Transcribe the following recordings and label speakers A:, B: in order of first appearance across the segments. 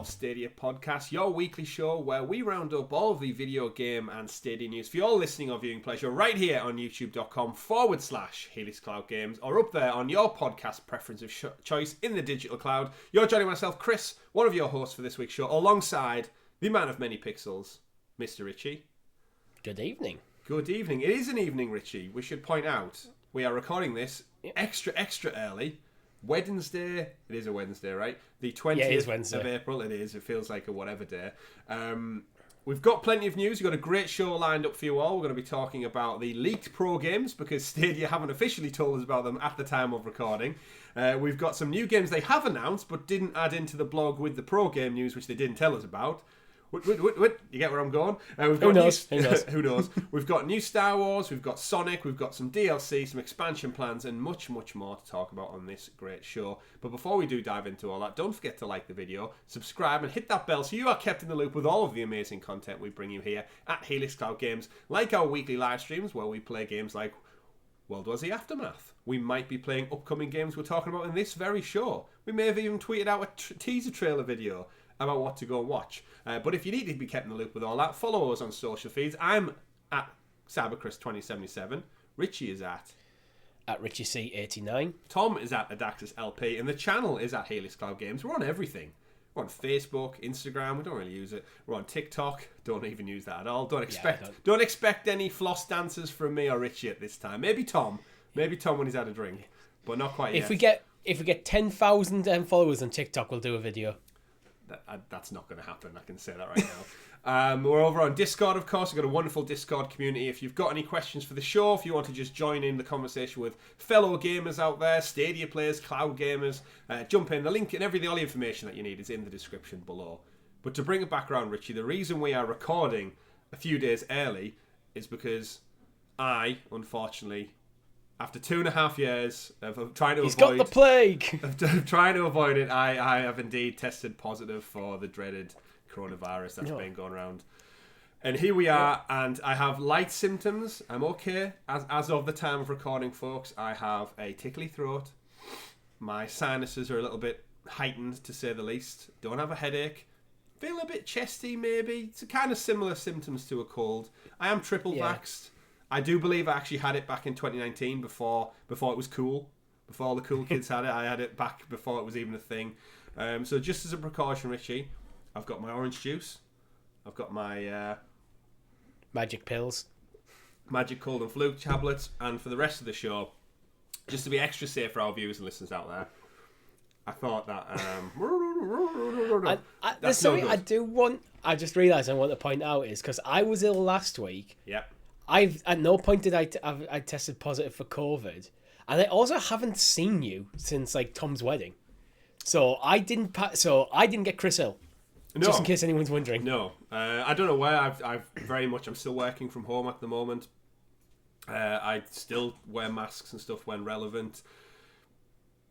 A: Stadia podcast, your weekly show where we round up all of the video game and Stadia news for your listening or viewing pleasure right here on youtube.com/Helix Cloud Games, or up there on your podcast preference of choice in the digital cloud. You're joining myself, Chris, one of your hosts for this week's show, alongside the man of many pixels, Mr. Richie.
B: Good evening.
A: Good evening. It is an evening, Richie. We should point out we are recording this extra early. Wednesday, it is a Wednesday, right? The 20th of April, it is. It feels like a whatever day. We've got plenty of news. We've got a great show lined up for you all. We're going to be talking about the leaked pro games because Stadia haven't officially told us about them at the time of recording. We've got some new games they have announced but didn't add into the blog with the pro game news, which they didn't tell us about. You get where I'm going? We've got
B: Who knows?
A: Who knows? We've got new Star Wars, we've got Sonic, we've got some DLC, some expansion plans, and much, much more to talk about on this great show. But before we do dive into all that, don't forget to like the video, subscribe, and hit that bell so you are kept in the loop with all of the amazing content we bring you here at Helix Cloud Games, like our weekly live streams where we play games like World War Z Aftermath. We might be playing upcoming games we're talking about in this very show. We may have even tweeted out a teaser trailer video about what to go watch. But if you need to be kept in the loop with all that, follow us on social feeds. I'm at CyberChris2077. Richie is at
B: RichieC89.
A: Tom is at AdaxisLP. And the channel is at Helix Cloud Games. We're on everything. We're on Facebook, Instagram. We don't really use it. We're on TikTok. Don't even use that at all. Don't expect any floss dances from me or Richie at this time. Maybe Tom. Maybe Tom when he's had a drink. But not quite yet.
B: If we get 10,000 followers on TikTok, we'll do a video.
A: That's not going to happen. I can say that right now. We're over on Discord, of course. We've got a wonderful Discord community. If you've got any questions for the show, if you want to just join in the conversation with fellow gamers out there, Stadia players, cloud gamers, jump in. The link and all the information that you need is in the description below. But to bring it back around, Richie, the reason we are recording a few days early is because I, unfortunately, after 2.5 years of trying to
B: He's got the plague.
A: Of trying to avoid it, I have indeed tested positive for the dreaded coronavirus that's been going around. And here we are, and I have light symptoms. I'm okay. As of the time of recording, folks, I have a tickly throat. My sinuses are a little bit heightened, to say the least. Don't have a headache. Feel a bit chesty, maybe. It's kind of similar symptoms to a cold. I am triple vaxxed. I do believe I actually had it back in 2019 before it was cool. Before all the cool kids had it, I had it back before it was even a thing. So just as a precaution, Richie, I've got my orange juice. I've got my
B: magic pills,
A: magic cold and flu tablets, and for the rest of the show, just to be extra safe for our viewers and listeners out there, I thought that
B: there's something I just realised I want to point out is because I was ill last week.
A: Yeah.
B: At no point did I tested positive for COVID, and I also haven't seen you since like Tom's wedding, so I didn't get Chris ill. No. Just in case anyone's wondering.
A: No, I don't know where. I'm still working from home at the moment. I still wear masks and stuff when relevant.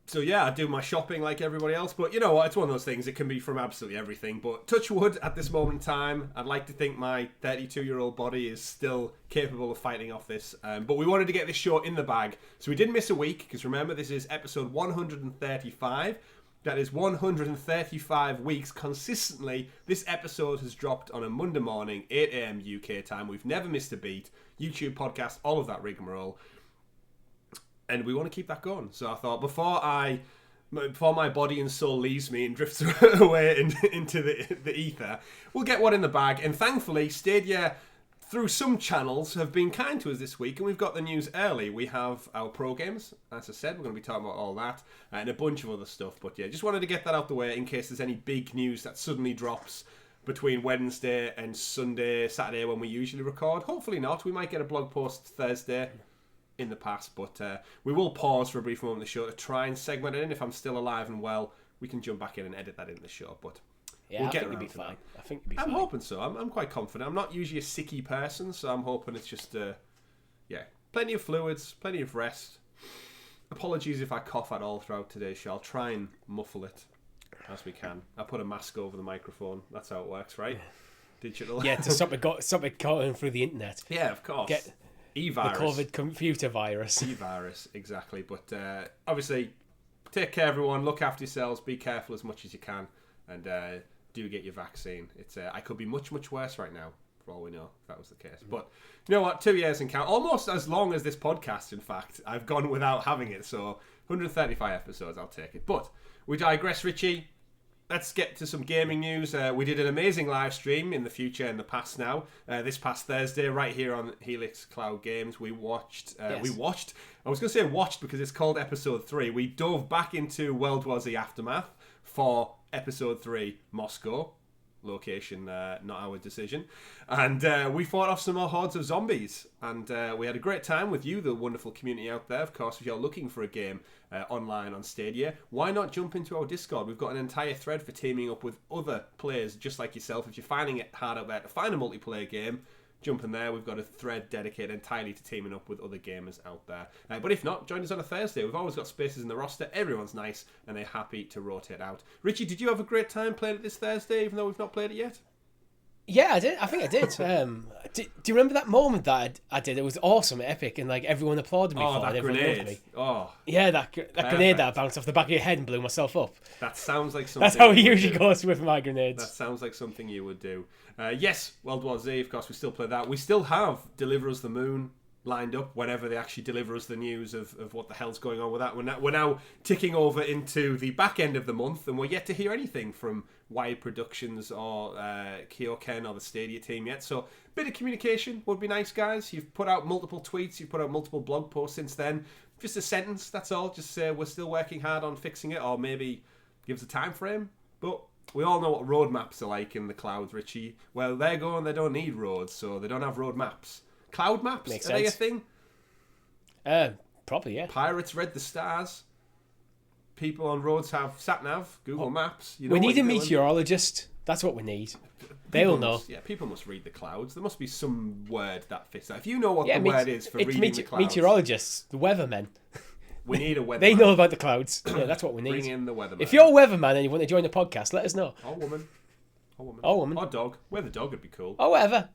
A: So yeah, I do my shopping like everybody else, but you know what, it's one of those things, it can be from absolutely everything, but touch wood at this moment in time, I'd like to think my 32-year-old body is still capable of fighting off this, but we wanted to get this show in the bag, so we didn't miss a week, because remember, this is episode 135, that is 135 weeks consistently. This episode has dropped on a Monday morning, 8 a.m. UK time, we've never missed a beat, YouTube, podcast, all of that rigmarole. And we want to keep that going. So I thought, before my body and soul leaves me and drifts away into the ether, we'll get one in the bag. And thankfully, Stadia, through some channels, have been kind to us this week. And we've got the news early. We have our pro games. As I said, we're going to be talking about all that. And a bunch of other stuff. But yeah, just wanted to get that out the way in case there's any big news that suddenly drops between Wednesday and Saturday when we usually record. Hopefully not. We might get a blog post Thursday in the past, but we will pause for a brief moment of the show to try and segment it in. If I'm still alive and well, we can jump back in and edit that into the show. But
B: Yeah,
A: we'll
B: I
A: get
B: think
A: around
B: you'll be
A: to
B: fine.
A: that.
B: I think you'll be
A: I'm
B: fine.
A: hoping so. I'm quite confident. I'm not usually a sicky person, so I'm hoping it's just, plenty of fluids, plenty of rest. Apologies if I cough at all throughout today's show. I'll try and muffle it as we can. I put a mask over the microphone. That's how it works, right? Digital.
B: Yeah, to stop it going through the internet.
A: Yeah, of course.
B: Get
A: E-virus.
B: the COVID computer virus.
A: E-virus, exactly. But obviously, take care, everyone. Look after yourselves. Be careful as much as you can. And do get your vaccine. It's I could be much, much worse right now, for all we know, if that was the case. But you know what? 2 years and count. Almost as long as this podcast, in fact. I've gone without having it. So 135 episodes, I'll take it. But we digress, Richie. Let's get to some gaming news. We did an amazing live stream in the future and the past now. This past Thursday, right here on Helix Cloud Games, we watched. I was going to say watched because it's called Episode 3. We dove back into World War Z Aftermath for Episode 3 Moscow. Location, not our decision. And we fought off some more hordes of zombies. And we had a great time with you, the wonderful community out there. Of course, if you're looking for a game online on Stadia, why not jump into our Discord? We've got an entire thread for teaming up with other players just like yourself. If you're finding it hard out there to find a multiplayer game, jump in there. We've got a thread dedicated entirely to teaming up with other gamers out there. But if not, join us on a Thursday. We've always got spaces in the roster. Everyone's nice and they're happy to rotate out. Richie, did you have a great time playing it this Thursday, even though we've not played it yet?
B: Yeah, I did. I think I did. Do you remember that moment that I did? It was awesome, epic, and like everyone applauded me for it.
A: That grenade. Oh,
B: yeah, that grenade that bounced off the back of your head and blew myself up.
A: That sounds like something.
B: That's how it usually goes with my grenades.
A: That sounds like something you would do. Yes, World War Z, of course, we still play that. We still have Deliver Us the Moon lined up whenever they actually deliver us the news of what the hell's going on with that. We're now ticking over into the back end of the month, and we're yet to hear anything from Wired Productions or Kyoken or the Stadia team yet. So a bit of communication would be nice, guys. You've put out multiple tweets, you've put out multiple blog posts since then. Just a sentence, that's all. Just say we're still working hard on fixing it, or maybe give us a time frame. But we all know what roadmaps are like in the clouds, Richie. Well, they're going, they don't need roads, so they don't have road maps. Cloud maps?
B: Makes
A: Are they a
B: sense.
A: thing?
B: Probably, yeah.
A: Pirates read the stars. People on roads have sat-nav, Google Maps. You know
B: We
A: what
B: need a
A: you're doing.
B: meteorologist. That's what we need. They will know.
A: People must read the clouds. There must be some word that fits that. If you know what the word is for reading the clouds.
B: Meteorologists, the weathermen.
A: We need a weatherman.
B: They know about the clouds. Yeah, that's what we need.
A: Bring in the weatherman.
B: If you're a weatherman and you want to join the podcast, let us know.
A: Or woman.
B: Or woman.
A: Or dog. Weather dog would be cool.
B: Or whatever.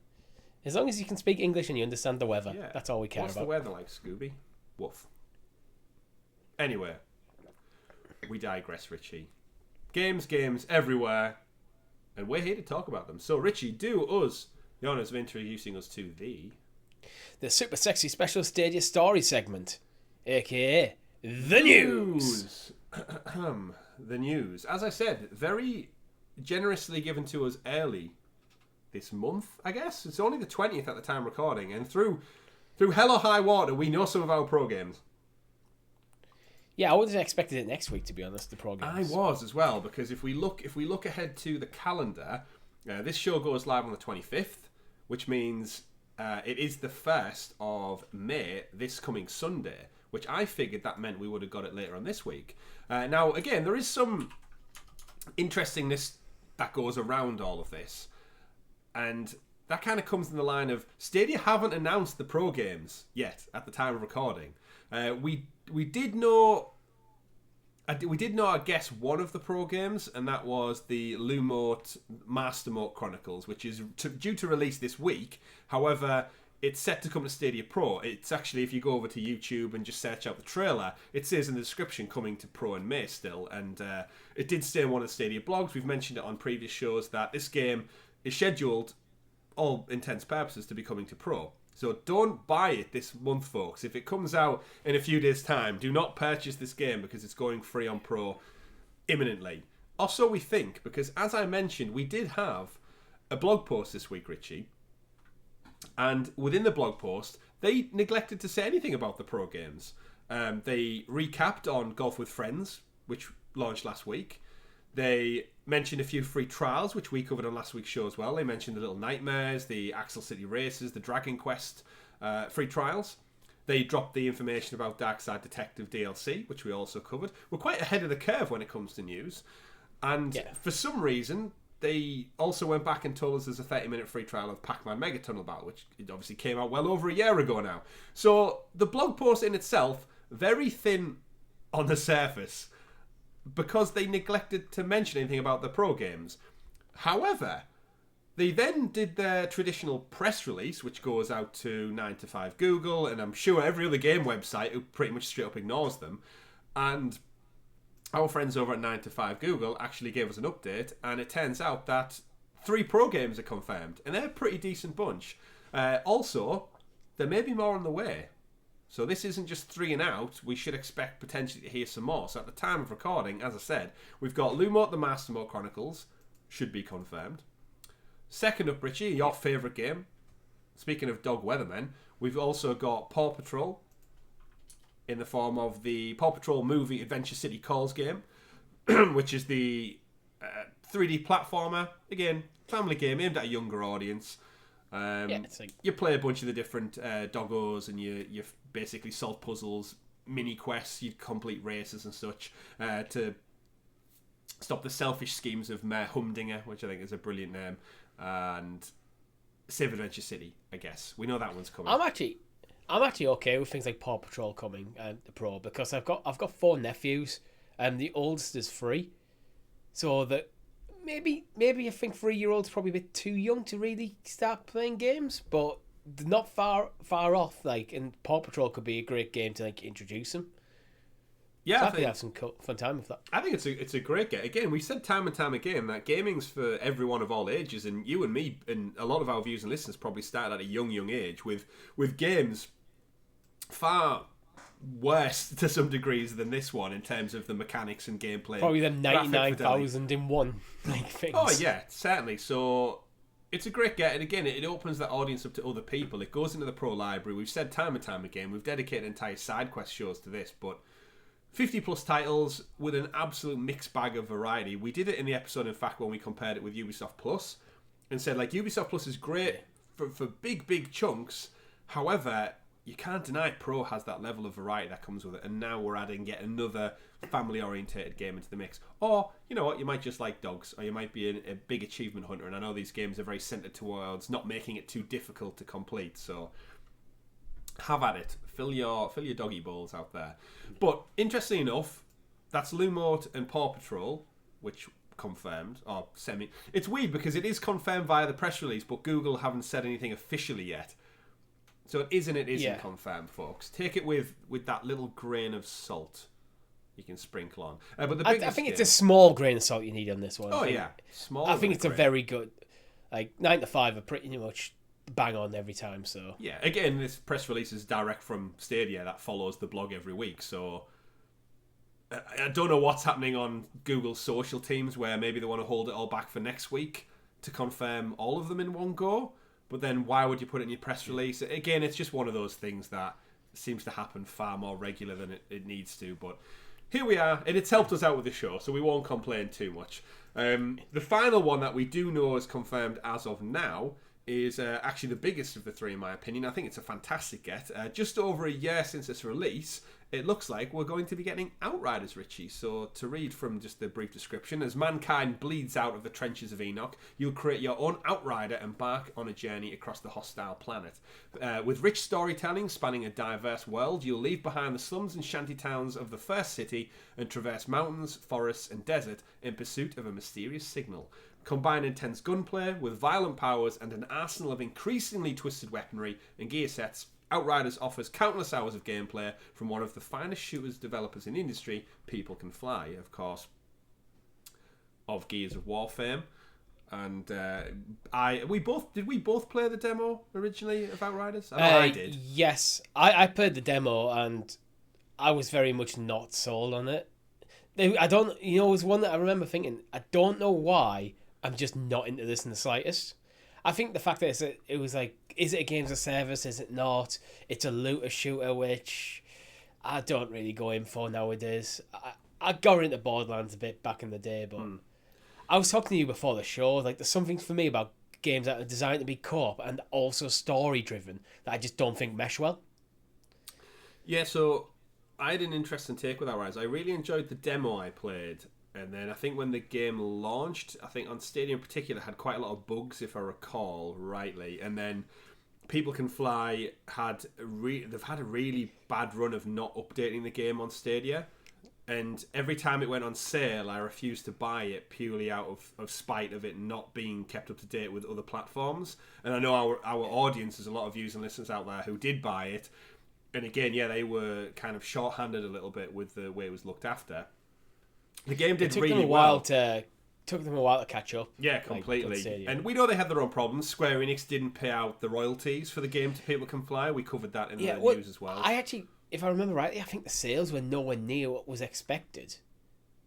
B: As long as you can speak English and you understand the weather.
A: Yeah.
B: That's all we care
A: What's
B: about.
A: the weather like, Scooby? Woof. Anyway. We digress, Richie. Games everywhere. And we're here to talk about them. So, Richie, do us the honours of introducing us to
B: the super sexy special Stadia story segment, aka the news.
A: The news. As I said, very generously given to us early this month, I guess. It's only the 20th at the time recording, and through hell or high water, we know some of our pro games.
B: Yeah, I would have expected it next week, to be honest, the pro games.
A: I was as well, because if we look ahead to the calendar, this show goes live on the 25th, which means it is the 1st of May, this coming Sunday, which I figured that meant we would have got it later on this week. Now, again, there is some interestingness that goes around all of this, and that kind of comes in the line of Stadia haven't announced the pro games yet at the time of recording. We did know, I guess, one of the pro games, and that was the Lumote Mastermote Chronicles, which is due to release this week. However, it's set to come to Stadia Pro. It's actually, if you go over to YouTube and just search out the trailer, it says in the description coming to Pro in May still, and it did stay in one of the Stadia blogs. We've mentioned it on previous shows that this game is scheduled, all intents purposes, to be coming to Pro. So don't buy it this month, folks. If it comes out in a few days' time, do not purchase this game because it's going free on Pro imminently. Or so we think, because as I mentioned, we did have a blog post this week, Richie. And within the blog post, they neglected to say anything about the Pro games. They recapped on Golf with Friends, which launched last week. They mentioned a few free trials, which we covered on last week's show as well. They mentioned the Little Nightmares, the Axel City Races, the Dragon Quest free trials. They dropped the information about Darkside Detective DLC, which we also covered. We're quite ahead of the curve when it comes to news. And for some reason, they also went back and told us there's a 30-minute free trial of Pac-Man Mega Tunnel Battle, which it obviously came out well over a year ago now. So the blog post in itself, very thin on the surface, because they neglected to mention anything about the pro games. However, they then did their traditional press release, which goes out to 9to5 Google, and I'm sure every other game website who pretty much straight up ignores them. And our friends over at 9to5 Google actually gave us an update, and it turns out that 3 pro games are confirmed, and they're a pretty decent bunch. Also, there may be more on the way. So this isn't just 3 and out. We should expect potentially to hear some more. So at the time of recording, as I said, we've got Lumote the Mastermote Chronicles, should be confirmed. Second up, Richie, your favourite game. Speaking of dog weathermen, we've also got Paw Patrol in the form of the Paw Patrol movie Adventure City Calls game, which is the 3D platformer. Again, family game aimed at a younger audience.
B: It's like...
A: You play a bunch of the different doggos, and you basically solve puzzles, mini quests, you complete races and such to stop the selfish schemes of Mayor Humdinger, which I think is a brilliant name, and save Adventure City. I guess we know that one's coming.
B: I'm actually okay with things like Paw Patrol coming and the Pro, because I've got 4 nephews, and the oldest is 3, so that maybe I think 3-year-olds probably a bit too young to really start playing games, but they're not far off. Like, and Paw Patrol could be a great game to like introduce them.
A: Yeah,
B: so I think have some fun time with that.
A: I think it's a great game. Again, we've said time and time again that gaming's for everyone of all ages, and you and me and a lot of our viewers and listeners probably started at a young age with games far worse to some degrees than this one in terms of the mechanics and gameplay.
B: Probably them 99,000 in one like things.
A: Oh yeah, certainly. So it's a great get, and again, it opens that audience up to other people. It goes into the pro library. We've said time and time again, we've dedicated entire SideQuest shows to this, but 50 plus titles with an absolute mixed bag of variety. We did it in the episode, in fact, when we compared it with Ubisoft Plus, and said like Ubisoft Plus is great for big chunks. However, you can't deny Pro has that level of variety that comes with it, and now we're adding yet another family-orientated game into the mix. Or, you know what, you might just like dogs, or you might be a big achievement hunter, and I know these games are very centered towards not making it too difficult to complete, so have at it. Fill your doggy bowls out there. But, interestingly enough, that's Lumote and Paw Patrol, which confirmed, or semi... It's weird because it is confirmed via the press release, but Google haven't said anything officially yet. So it is and it isn't confirmed, folks. Take it with that little grain of salt you can sprinkle on. But the
B: I think it's a small grain of salt you need on this one.
A: Oh, yeah. Small.
B: I think it's a very good... Like, 9to5 are pretty much bang on every time, so...
A: Yeah, again, this press release is direct from Stadia that follows the blog every week, so... I don't know what's happening on Google's social teams, where maybe they want to hold it all back for next week to confirm all of them in one go. But then why would you put it in your press release? Again, it's just one of those things that seems to happen far more regular than it needs to. But here we are, and it's helped us out with the show, so we won't complain too much. The final one that we do know is confirmed as of now is actually the biggest of the 3, in my opinion. I think it's a fantastic get. Just over a year since its release, it looks like we're going to be getting Outriders, Richie. So to read from just the brief description, as mankind bleeds out of the trenches of Enoch, you'll create your own Outrider and embark on a journey across the hostile planet. With rich storytelling spanning a diverse world, you'll leave behind the slums and shanty towns of the first city and traverse mountains, forests and desert in pursuit of a mysterious signal. Combine intense gunplay with violent powers and an arsenal of increasingly twisted weaponry and gear sets, Outriders offers countless hours of gameplay from one of the finest shooters developers in the industry, People Can Fly, of course, of Gears of War fame. And did we both play the demo originally of Outriders? I did.
B: Yes, I played the demo and I was very much not sold on it. I don't, it was one that I remember thinking, I don't know why I'm just not into this in the slightest. I think the fact that it was like, is it a games of service? Is it not? It's a looter shooter, which I don't really go in for nowadays. I got into Borderlands a bit back in the day, but I was talking to you before the show. Like, there's something for me about games that are designed to be co-op and also story driven that I just don't think mesh well.
A: Yeah, so I had an interesting take with Outriders. I really enjoyed the demo I played, And then I think when the game launched, I think on Stadia in particular, had quite a lot of bugs, if I recall rightly. And then People Can Fly they've had a really bad run of not updating the game on Stadia. And every time it went on sale, I refused to buy it purely out of spite of it not being kept up to date with other platforms. And I know our audience, there's a lot of viewers and listeners out there who did buy it. And again, yeah, they were kind of short-handed a little bit with the way it was looked after. The game did really well.
B: Took them a while to catch up.
A: Yeah, completely. And we know they had their own problems. Square Enix didn't pay out the royalties for the game to People Can Fly. We covered that in the news as well.
B: I actually, if I remember rightly, I think the sales were nowhere near what was expected.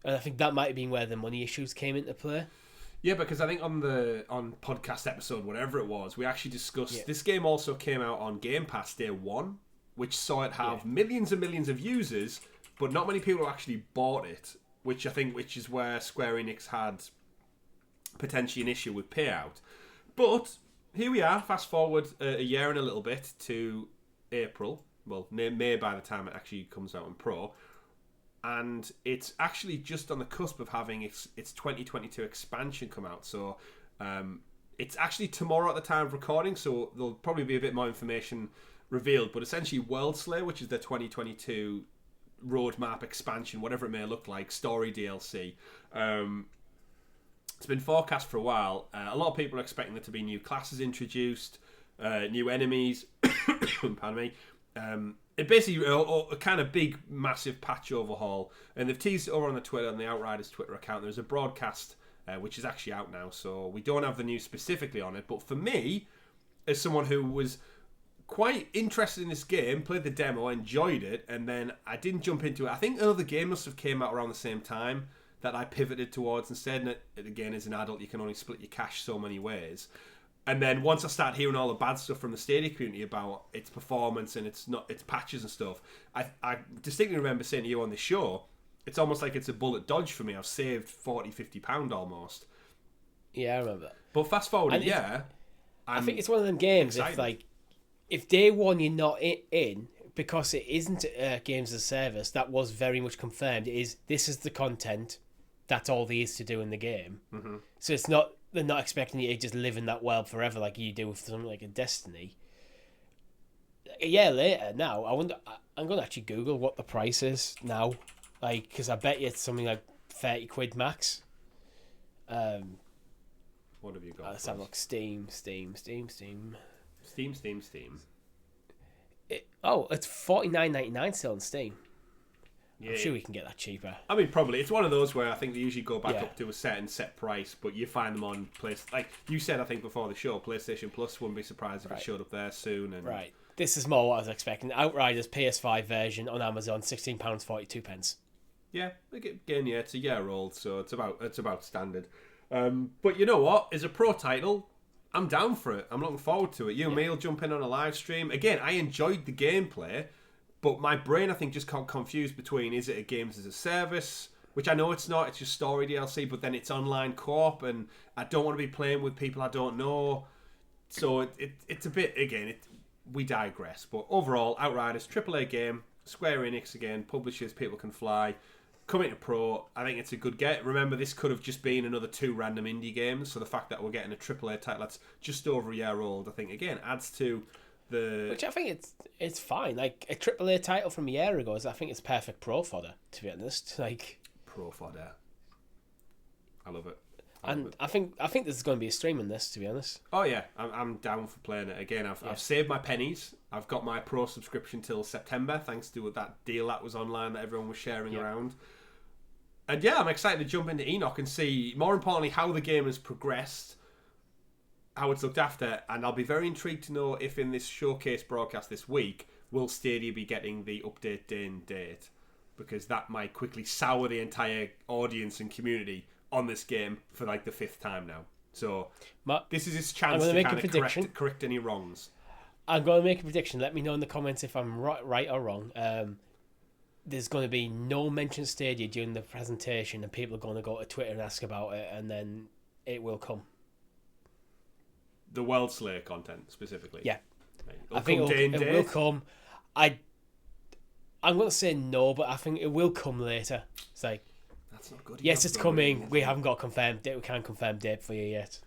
B: And I think that might have been where the money issues came into play.
A: Yeah, because I think on podcast episode, whatever it was, we actually discussed this game also came out on Game Pass day one, which saw it have millions and millions of users, but not many people actually bought it. Which is where Square Enix had potentially an issue with payout. But here we are, fast forward a year and a little bit to April. Well, May by the time it actually comes out on Pro. And it's actually just on the cusp of having its 2022 expansion come out. So it's actually tomorrow at the time of recording, so there'll probably be a bit more information revealed. But essentially Worldslayer, which is the 2022 roadmap expansion, whatever it may look like, story DLC. It's been forecast for a while. A lot of people are expecting there to be new classes introduced, new enemies. Pardon me. It basically a kind of big, massive patch overhaul. And they've teased it over on the Twitter, on the Outriders Twitter account. There's a broadcast which is actually out now, so we don't have the news specifically on it. But for me, as someone who was quite interested in this game, played the demo, enjoyed it, and then I didn't jump into it. I think another game must have came out around the same time that I pivoted towards instead. And again, as an adult, you can only split your cash so many ways. And then once I started hearing all the bad stuff from the Stadia community about its performance and its patches and stuff, I distinctly remember saying to you on the show, it's almost like it's a bullet dodge for me. I've saved £40-50 almost.
B: Yeah, I remember that.
A: But fast forward a year,
B: I think it's one of them games. If day one you're not in, because it isn't games as a service, that was very much confirmed. This is the content. That's all there is to do in the game. Mm-hmm. So it's not, they're not expecting you to just live in that world forever like you do with something like a Destiny. A year later, now I'm going to actually Google what the price is now, because I bet you it's something like £30 max.
A: What have you got?
B: Let's have a look. Steam.
A: Steam.
B: It's $49.99 still on Steam.
A: Yeah.
B: I'm sure we can get that cheaper.
A: I mean, probably. It's one of those where I think they usually go back up to a set price, but you find them on like you said, I think before the show, PlayStation Plus. Wouldn't be surprised if it showed up there soon. And
B: right. This is more what I was expecting. Outriders PS5 version on Amazon, £16.42.
A: Yeah, again, it's a year old, so it's about standard. But you know what? As a pro title, I'm down for it. I'm looking forward to it. You and me will jump in on a live stream. Again, I enjoyed the gameplay, but my brain, I think, just got confused between, is it a games as a service, which I know it's not, it's just story DLC, but then it's online co-op, and I don't want to be playing with people I don't know. So it's a bit, again, we digress. But overall, Outriders, AAA game, Square Enix again, publishers, People Can Fly, coming to Pro. I think it's a good get. Remember, this could have just been another 2 random indie games, so the fact that we're getting a AAA title that's just over a year old, I think, again, adds to the...
B: Which I think it's fine. Like, a AAA title from a year ago, I think it's perfect pro fodder, to be honest. Like,
A: pro fodder. I love it.
B: I think there's going to be a stream in this, to be honest.
A: Oh yeah, I'm down for playing it again. I've saved my pennies. I've got my pro subscription till September, thanks to that deal that was online that everyone was sharing around. And yeah, I'm excited to jump into Enoch and see, more importantly, how the game has progressed, how it's looked after, and I'll be very intrigued to know if in this showcase broadcast this week, will Stadia be getting the update day and date, because that might quickly sour the entire audience and community on this game for like the 5th time now. So this is his chance to kind of correct any wrongs.
B: I'm going to make a prediction. Let me know in the comments if I'm right or wrong. There's going to be no mention of Stadia during the presentation, and people are going to go to Twitter and ask about it, and then it will come.
A: The Worldslayer content, specifically?
B: Yeah. I think it will come. I'm going to say no, but I think it will come later. It's like...
A: That's not good.
B: Yes, it's coming. We haven't got a confirmed date. We can't confirm date for you yet.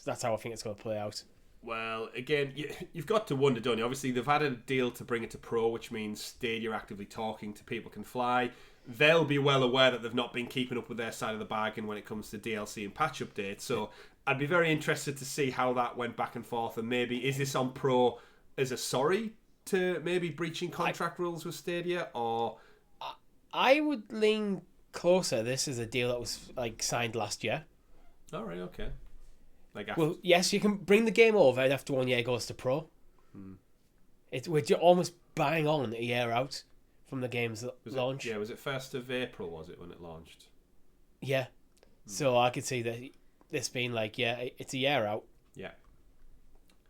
B: That's how I think it's going to play out.
A: Well, again, you've got to wonder, don't you? Obviously, they've had a deal to bring it to Pro, which means Stadia actively talking to People Can Fly. They'll be well aware that they've not been keeping up with their side of the bargain when it comes to DLC and patch updates. So I'd be very interested to see how that went back and forth. And maybe, is this on Pro as a sorry to maybe breaching contract rules with Stadia? Or
B: I would lean closer. This is a deal that was signed last year.
A: All right, okay.
B: Well, yes, you can bring the game over and after 1 year it goes to Pro. We're almost bang on a year out from the game's launch.
A: Was it 1st of April, was it, when it launched?
B: Yeah. So I could see that this being it's a year out.
A: Yeah.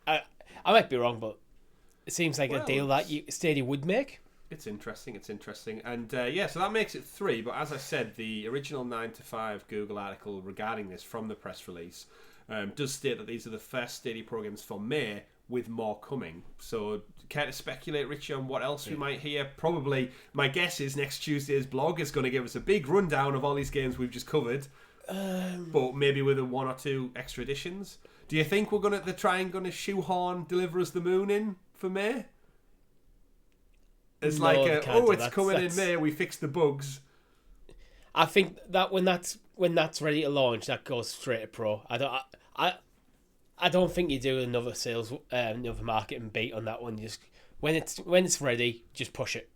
B: I might be wrong, but it seems like a deal that Stadia would make.
A: It's interesting. And so that makes it 3. But as I said, the original 9 to 5 Google article regarding this from the press release does state that these are the first Stadia Pro games for May, with more coming. So, care to speculate, Richie, on what else we might hear? Probably, my guess is next Tuesday's blog is going to give us a big rundown of all these games we've just covered, but maybe with 1 or 2 extra editions. Do you think they're trying to shoehorn Deliver Us the Moon in for May? It's it's coming in May. We fixed the bugs.
B: I think that when that's ready to launch, that goes straight to Pro. I don't think you do another another marketing beat on that one. Just when it's ready, just push it.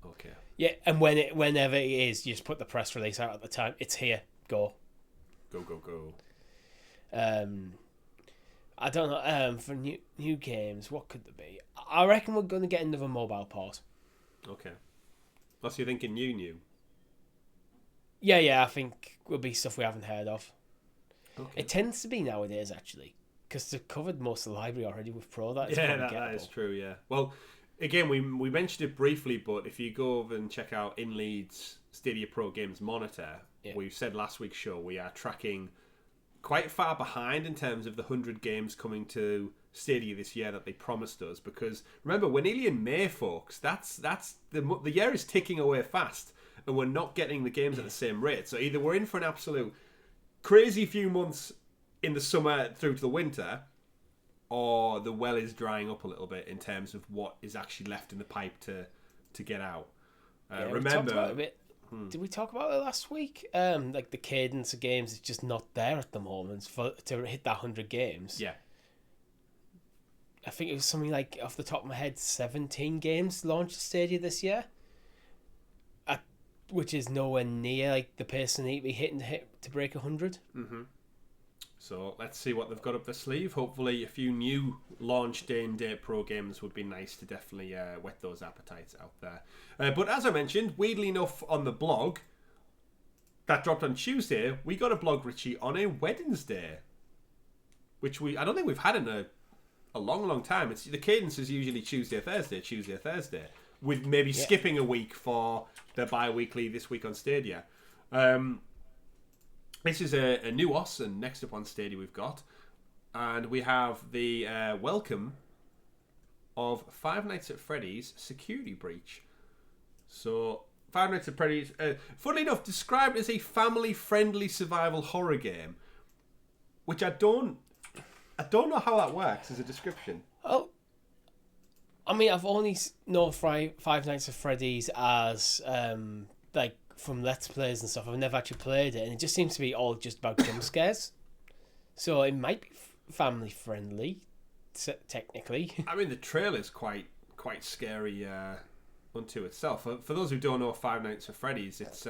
A: Okay.
B: Yeah, and whenever it is, you just put the press release out at the time. It's here. Go.
A: Go.
B: I don't know. For new games, what could there be? I reckon we're going to get another mobile port.
A: Okay. Unless you're thinking new.
B: Yeah, I think will be stuff we haven't heard of.
A: Okay.
B: It tends to be nowadays, actually, because they've covered most of the library already with Pro. That
A: is true, yeah. Well, again, we mentioned it briefly, but if you go over and check out InLead's Stadia Pro Games Monitor, we said last week's show, we are tracking quite far behind in terms of the 100 games coming to Stadia this year that they promised us, because remember, we're nearly in May, folks. That's the year is ticking away fast, and we're not getting the games at the same rate. So either we're in for an absolute crazy few months in the summer through to the winter, or the well is drying up a little bit in terms of what is actually left in the pipe to get out. Remember,
B: did we talk about it last week? The cadence of games is just not there at the moment to hit that 100 games.
A: Yeah.
B: I think it was something like, off the top of my head, 17 games launched at Stadia this year, which is nowhere near the pace they need to be hitting to break 100.
A: Mm-hmm. So let's see what they've got up their sleeve. Hopefully a few new launch day and date Pro games would be nice to definitely whet those appetites out there. But as I mentioned, weirdly enough, on the blog that dropped on Tuesday, we got a blog, Richie, on a Wednesday, which I don't think we've had in a long time. It's the cadence is usually Tuesday, Thursday, with maybe skipping a week for the bi-weekly this week on Stadia. This is a new OS, and next up on Stadia we've got, and we have the welcome of Five Nights at Freddy's Security Breach. So, Five Nights at Freddy's, funnily enough, described as a family-friendly survival horror game, which I don't know how that works as a description.
B: Oh, I mean, I've only known Five Nights at Freddy's as from Let's Plays and stuff. I've never actually played it, and it just seems to be all just about jump scares. So it might be family friendly, technically. I
A: mean, the trailer's quite scary unto itself. For those who don't know Five Nights at Freddy's, it's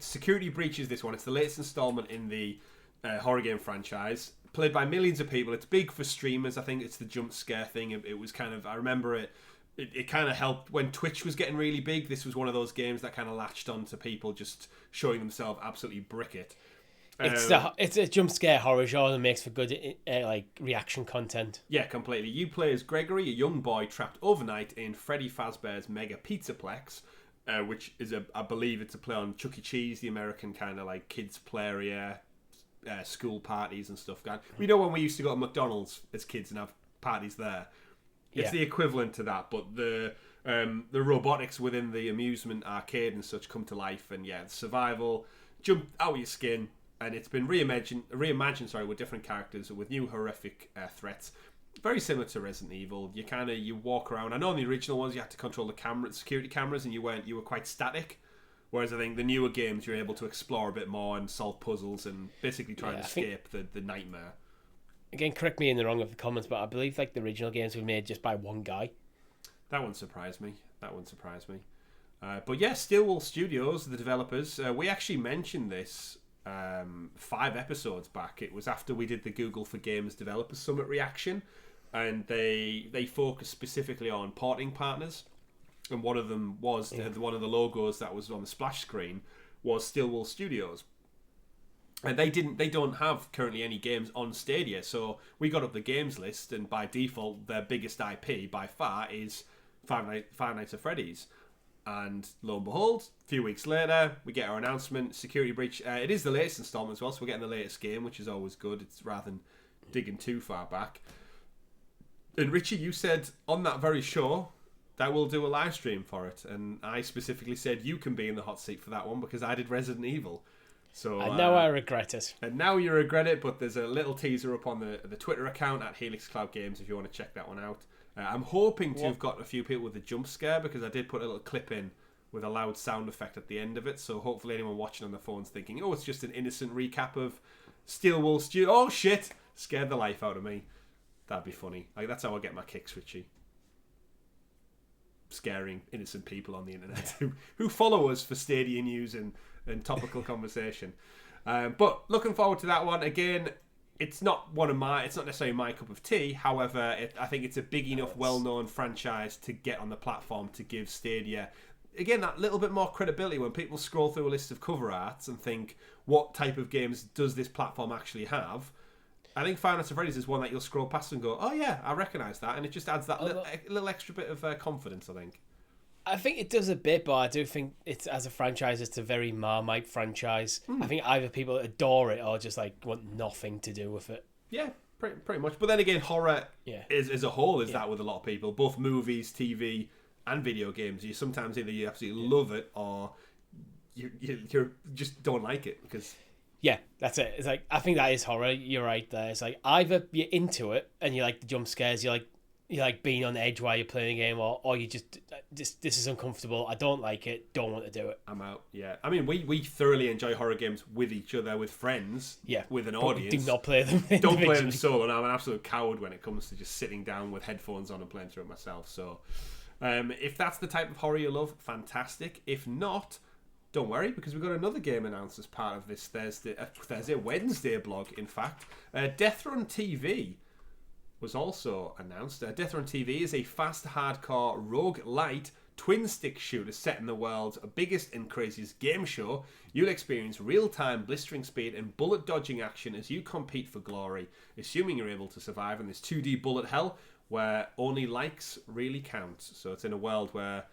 A: Security Breach is this one. It's the latest installment in the horror game franchise, played by millions of people. It's big for streamers. I think it's the jump scare thing. It was kind of, I remember it kind of helped when Twitch was getting really big. This was one of those games that kind of latched on to people just showing themselves absolutely brick it.
B: It's a jump scare horror genre that makes for good reaction content.
A: Yeah, completely. You play as Gregory, a young boy trapped overnight in Freddy Fazbear's Mega Pizzaplex, which is I believe it's a play on Chuck E. Cheese, the American kind of kids play area, school parties and stuff. We know when we used to go to McDonald's as kids and have parties there. It's the equivalent to that, but the robotics within the amusement arcade and such come to life, and survival, jumped out of your skin, and it's been reimagined, with different characters with new horrific threats. Very similar to Resident Evil. You walk around. I know in the original ones you had to control the security cameras, and you were quite static. Whereas I think the newer games you're able to explore a bit more and solve puzzles and basically try and escape the nightmare.
B: Again, correct me in the wrong of the comments, but I believe like the original games were made just by one guy.
A: That one surprised me. But yeah, Stillwell Studios, the developers, we actually mentioned this 5 episodes back. It was after we did the Google for Games Developers Summit reaction, and they focused specifically on porting partners. And one of them was one of the logos that was on the splash screen was Stillwell Studios, and they don't have currently any games on Stadia. So we got up the games list, and by default, their biggest IP by far is Five Nights at Freddy's. And lo and behold, a few weeks later, we get our announcement: security breach. It is the latest installment as well, so we're getting the latest game, which is always good. It's rather than digging too far back. And Richie, you said on that very show that we'll do a live stream for it, and I specifically said you can be in the hot seat for that one because I did Resident Evil. So
B: and now I regret it.
A: And now you regret it, but there's a little teaser up on the Twitter account at Helix Cloud Games if you want to check that one out. I'm hoping to have got a few people with a jump scare because I did put a little clip in with a loud sound effect at the end of it, so hopefully anyone watching on the phone's thinking, oh, it's just an innocent recap of Stillwell Studio. Oh shit! Scared the life out of me. That'd be funny. Like, that's how I get my kicks, Richie. Scaring innocent people on the internet who follow us for Stadia news and topical conversation. But looking forward to that one. Again, it's not necessarily my cup of tea. However, I think it's a big enough, well-known franchise to get on the platform to give Stadia, again, that little bit more credibility when people scroll through a list of cover arts and think, what type of games does this platform actually have? I think Five Nights at Freddy's is one that you'll scroll past and go, oh yeah, I recognise that, and it just adds that little extra bit of confidence, I think.
B: I think it does a bit, but I do think it's, as a franchise, it's a very Marmite franchise. I think either people adore it or just like want nothing to do with it.
A: Yeah, pretty much. But then again, horror as a whole is that with a lot of people, both movies, TV, and video games. You sometimes either you absolutely love it or you just don't like it because.
B: Yeah, that's it. It's like, I think that is horror. You're right there. It's like either you're into it and you like the jump scares, you like being on edge while you're playing a game, or you just this is uncomfortable. I don't like it. Don't want to do it.
A: I'm out. Yeah, I mean we thoroughly enjoy horror games with each other, with friends, with an audience.
B: Do not play them.
A: Don't play them solo. And I'm an absolute coward when it comes to just sitting down with headphones on and playing through it myself. So, if that's the type of horror you love, fantastic. If not, don't worry, because we've got another game announced as part of this Wednesday blog, in fact. Deathrun TV was also announced. Deathrun TV is a fast, hardcore, rogue-lite, twin-stick shooter set in the world's biggest and craziest game show. You'll experience real-time, blistering speed and bullet-dodging action as you compete for glory, assuming you're able to survive in this 2D bullet hell where only likes really count. So it's in a world where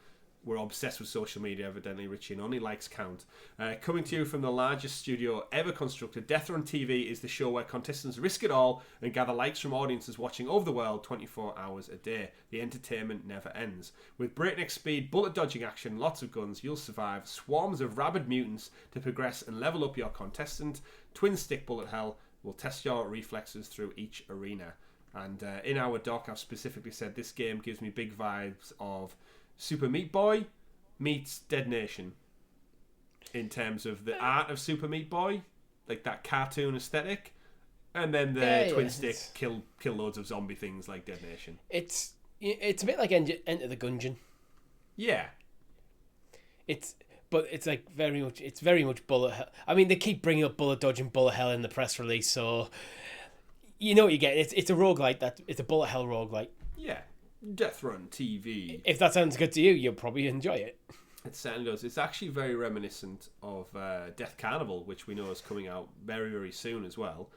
A: we're obsessed with social media, evidently, Richie, and only likes count. Coming to you from the largest studio ever constructed, Deathrun TV is the show where contestants risk it all and gather likes from audiences watching over the world 24 hours a day. The entertainment never ends. With breakneck speed, bullet-dodging action, lots of guns, you'll survive swarms of rabid mutants to progress and level up your contestant. Twin-stick bullet hell will test your reflexes through each arena. And in our doc, I've specifically said this game gives me big vibes of Super Meat Boy meets Dead Nation in terms of the art of Super Meat Boy, like that cartoon aesthetic, and then the twin stick kill loads of zombie things like Dead Nation.
B: It's a bit like Enter the Gungeon.
A: Yeah,
B: it's like very much bullet hell. I mean, they keep bringing up bullet dodge and bullet hell in the press release, so you know what you get. It's a roguelite it's a bullet hell roguelite.
A: Yeah. Deathrun TV.
B: If that sounds good to you, you'll probably enjoy it.
A: It certainly does. It's actually very reminiscent of Death Carnival, which we know is coming out very, very soon as well.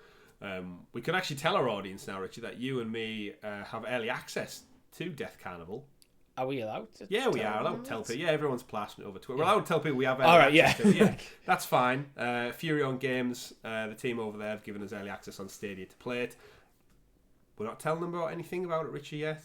A: We can actually tell our audience now, Richie, that you and me have early access to Death Carnival.
B: Are we allowed to?
A: Yeah, we are allowed to tell people. Yeah, everyone's plastered over Twitter. We're allowed to tell people we have early access to it. Yeah, that's fine. Furion Games, the team over there, have given us early access on Stadia to play it. We're not telling them about anything about it, Richie, yet.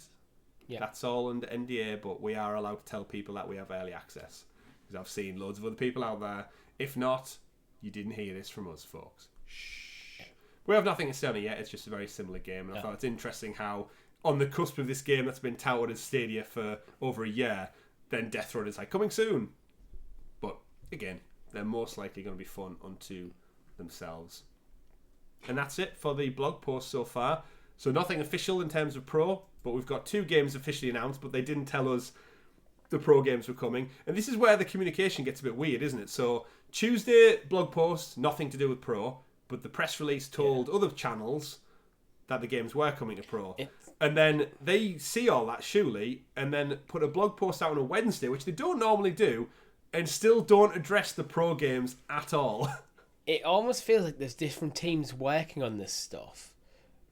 A: Yeah. That's all under NDA, but we are allowed to tell people that we have early access. Because I've seen loads of other people out there. If not, You didn't hear this from us, folks. Shh. We have nothing to say on it yet. It's just a very similar game. And I thought it's interesting how, on the cusp of this game that's been touted as Stadia for over a year, then Deathrun is like, coming soon. But, again, they're most likely going to be fun unto themselves. And that's it for the blog post so far. So nothing official in terms of Pro, but we've got 2 games officially announced, but they didn't tell us the Pro games were coming. And this is where the communication gets a bit weird, isn't it? So Tuesday blog post, nothing to do with Pro, but the press release told other channels that the games were coming to Pro. And then they see all that, surely, and then put a blog post out on a Wednesday, which they don't normally do, and still don't address the Pro games at all.
B: It almost feels like there's different teams working on this stuff,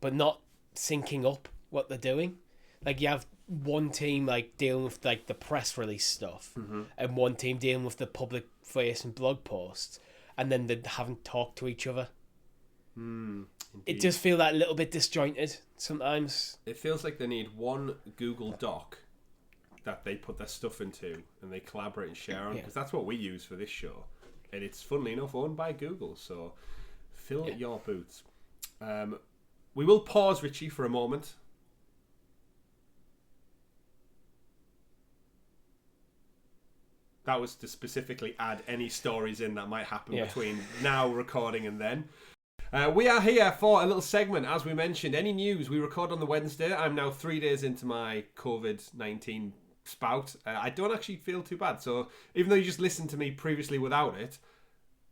B: but not syncing up what they're doing. Like, you have one team like dealing with like the press release stuff, and one team dealing with the public facing blog posts, and then they haven't talked to each other. It does feel that a little bit disjointed sometimes. It
A: feels like they need one Google Doc that they put their stuff into and they collaborate and share on, because that's what we use for this show, and it's funnily enough owned by Google, so fill your boots. We will pause, Richie, for a moment. That was to specifically add any stories in that might happen between now recording and then. We are here for a little segment, as we mentioned. Any news? We record on the Wednesday. I'm now 3 days into my COVID-19 spout. I don't actually feel too bad. So even though you just listened to me previously without it,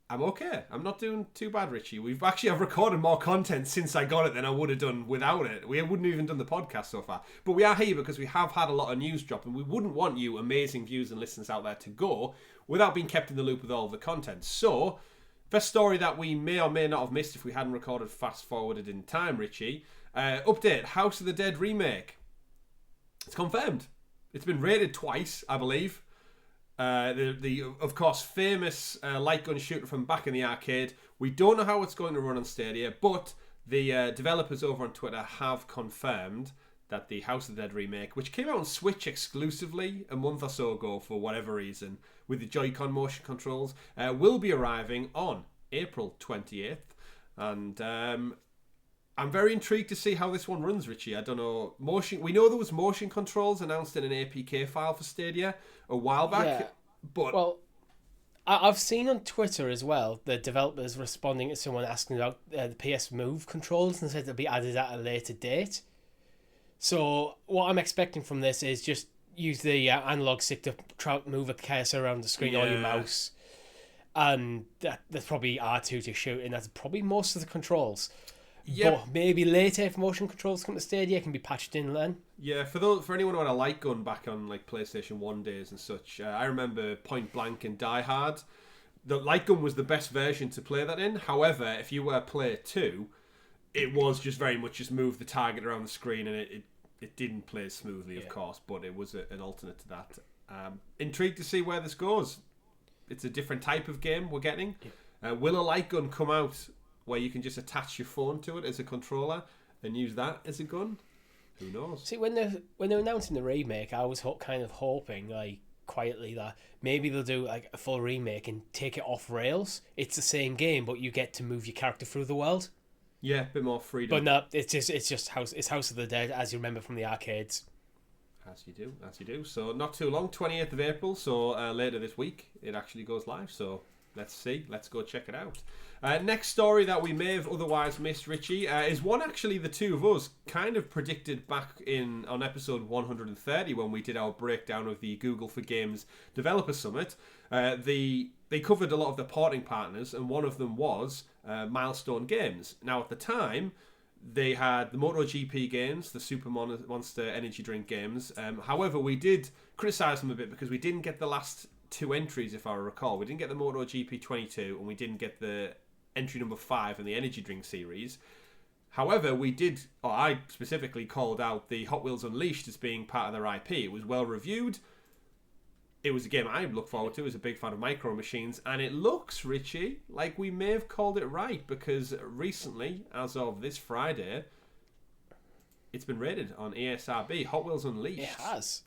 A: I'm okay. I'm not doing too bad, Richie. I've recorded more content since I got it than I would have done without it. We wouldn't have even done the podcast so far. But we are here because we have had a lot of news drop, and we wouldn't want you amazing viewers and listeners out there to go without being kept in the loop with all of the content. So, first story that we may or may not have missed if we hadn't recorded fast forwarded in time, Richie. Update, House of the Dead remake. It's confirmed. It's been rated twice, I believe. The of course famous light gun shooter from back in the arcade. We don't know how it's going to run on Stadia, but the developers over on Twitter have confirmed that the House of the Dead remake, which came out on Switch exclusively a month or so ago for whatever reason, with the Joy-Con motion controls, will be arriving on April 28th. And I'm very intrigued to see how this one runs, Richie. I don't know. We know there was motion controls announced in an APK file for Stadia a while back. But
B: well, I've seen on Twitter as well the developers responding to someone asking about the PS Move controls and said they'll be added at a later date. So what I'm expecting from this is just use the analog stick to move a cursor around the screen or your mouse. And there's probably R2 to shoot, and that's probably most of the controls. Yeah, but maybe later if motion controls come to Stadia, it can be patched in then.
A: Yeah, for anyone who had a light gun back on like PlayStation 1 days and such, I remember Point Blank and Die Hard. The light gun was the best version to play that in. However, if you were player 2, it was just very much just move the target around the screen, and it didn't play smoothly, of course, but it was an alternate to that. Intrigued to see where this goes. It's a different type of game we're getting. Will a light gun come out where you can just attach your phone to it as a controller and use that as a gun? Who knows?
B: See, when they're announcing the remake, I was kind of hoping, like, quietly, that maybe they'll do like a full remake and take it off rails. It's the same game, but you get to move your character through the world.
A: Yeah, a bit more freedom.
B: But no, it's just House of the Dead, as you remember from the arcades.
A: As you do. So not too long, 28th of April. So later this week, it actually goes live. So let's see. Let's go check it out. Next story that we may have otherwise missed, Richie, is one actually the two of us kind of predicted back on episode 130 when we did our breakdown of the Google for Games Developer Summit. They covered a lot of the porting partners, and one of them was Milestone Games. Now, at the time, they had the MotoGP games, the Super Monster Energy Drink games. However, we did criticise them a bit because we didn't get the last two entries, if I recall. We didn't get the MotoGP 22, and we didn't get the entry number 5 in the Energy Drink series. However, I specifically called out the Hot Wheels Unleashed as being part of their IP. It was well reviewed. It was a game I look forward to as a big fan of Micro Machines, and it looks, Richie, like we may have called it right, because recently, as of this Friday, it's been rated on ESRB. Hot Wheels Unleashed.
B: It has.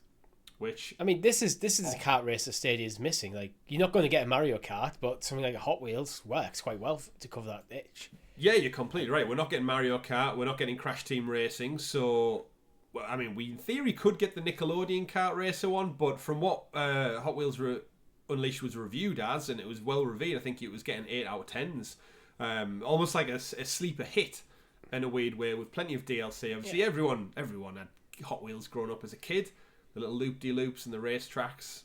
A: which
B: I mean, this is a kart race that Stadia is missing. Like, you're not going to get a Mario Kart, but something like a Hot Wheels works quite well to cover that itch.
A: Yeah, you're completely right. We're not getting Mario Kart. We're not getting Crash Team Racing. So, well, I mean, we in theory could get the Nickelodeon kart racer one, but from what Hot Wheels Unleashed was reviewed as, and it was well reviewed, I think it was getting 8 out of 10s. Almost like a sleeper hit in a weird way, with plenty of DLC. Obviously, everyone had Hot Wheels growing up as a kid. The little loop-de-loops and the racetracks.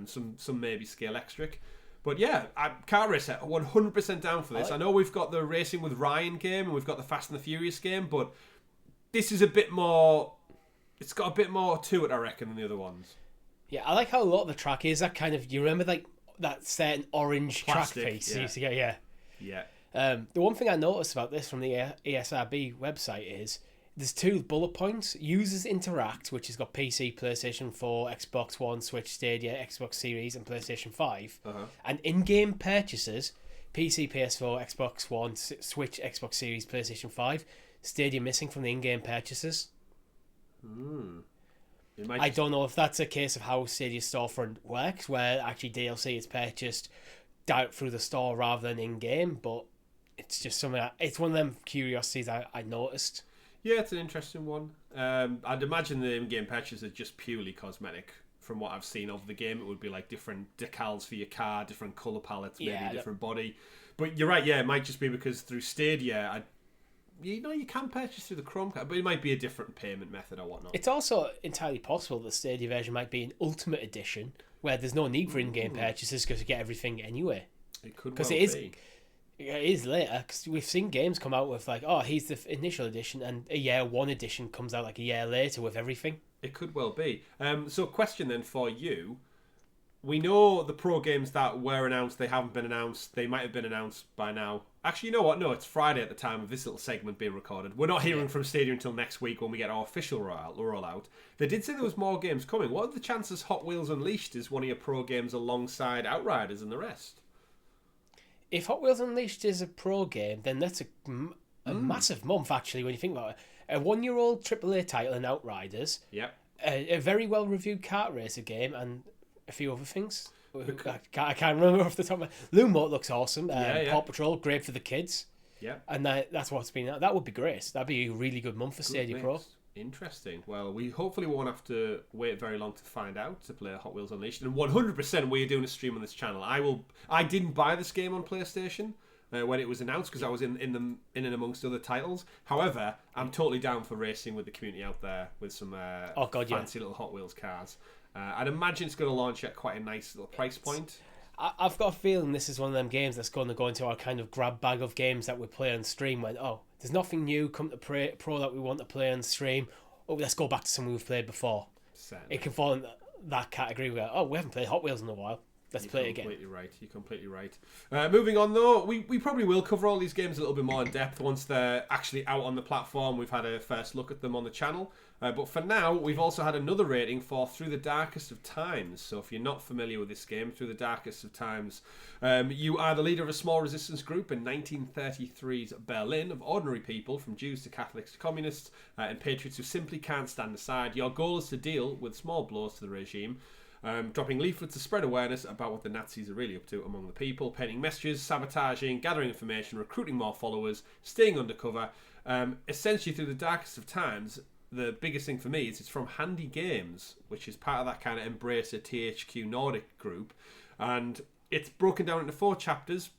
A: Some maybe scale-extric. But yeah, Car Racer, 100% down for this. I know we've got the Racing with Ryan game and we've got the Fast and the Furious game, but this is a bit more... It's got a bit more to it, I reckon, than the other ones.
B: Yeah, I like how a lot of the track is that kind of... You remember like that certain orange
A: Plastic,
B: track piece?
A: yeah.
B: You used to get, yeah.
A: Yeah.
B: The one thing I noticed about this from the ESRB website is there's 2 bullet points. Users interact, which has got PC, PlayStation 4, Xbox One, Switch, Stadia, Xbox Series, and PlayStation 5. And in-game purchases, PC, PS4, Xbox One, Switch, Xbox Series, PlayStation 5, Stadia missing from the in-game purchases. I don't know if that's a case of how Stadia storefront works, where actually DLC is purchased out through the store rather than in-game, but it's just something it's one of them curiosities I noticed.
A: Yeah, it's an interesting one. I'd imagine the in-game patches are just purely cosmetic. From what I've seen of the game, it would be like different decals for your car, different colour palettes, maybe a different body. But you're right, yeah, it might just be because through Stadia, you can purchase through the Chromecast, but it might be a different payment method or whatnot.
B: It's also entirely possible the Stadia version might be an Ultimate Edition, where there's no need for in-game purchases because you get everything anyway.
A: It could well be.
B: It is later, because we've seen games come out with like, oh, here's the initial edition, and a year 1 edition comes out like a year later with everything.
A: It could well be. So question then for you. We know the pro games that were announced, they haven't been announced. They might have been announced by now. Actually, you know what? No, it's Friday at the time of this little segment being recorded. We're not hearing from Stadia until next week when we get our official rollout. They did say there was more games coming. What are the chances Hot Wheels Unleashed is one of your pro games alongside Outriders and the rest?
B: If Hot Wheels Unleashed is a pro game, then that's a massive month, actually, when you think about it. A 1-year-old AAA title in Outriders.
A: Yep.
B: A very well-reviewed kart racer game, and a few other things. I can't remember off the top of my... Lumote looks awesome. Paw Patrol, great for the kids.
A: Yeah.
B: And that's what's been... That would be great. That'd be a really good month for Stadia Pro.
A: Interesting. Well, we hopefully won't have to wait very long to find out to play Hot Wheels Unleashed. And 100% we're doing a stream on this channel. I didn't buy this game on PlayStation when it was announced because I was in and amongst other titles. However, I'm totally down for racing with the community out there with some fancy little Hot Wheels cars. I'd imagine it's going to launch at quite a nice little price point.
B: I've got a feeling this is one of them games that's going to go into our kind of grab bag of games that we play on stream when, there's nothing new come to Pro that we want to play on stream. Let's go back to something we've played before. Certainly. It can fall in that category where, we haven't played Hot Wheels in a while. Let's play it again.
A: You're completely right. Moving on though, we probably will cover all these games a little bit more in depth once they're actually out on the platform. We've had a first look at them on the channel. But for now, we've also had another rating for Through the Darkest of Times. So if you're not familiar with this game, Through the Darkest of Times, you are the leader of a small resistance group in 1933's Berlin of ordinary people, from Jews to Catholics to communists, and patriots who simply can't stand aside. Your goal is to deal with small blows to the regime, dropping leaflets to spread awareness about what the Nazis are really up to among the people, painting messages, sabotaging, gathering information, recruiting more followers, staying undercover. Essentially, Through the Darkest of Times, the biggest thing for me is it's from Handy Games, which is part of that kind of Embracer THQ Nordic group, and it's broken down into 4 chapters,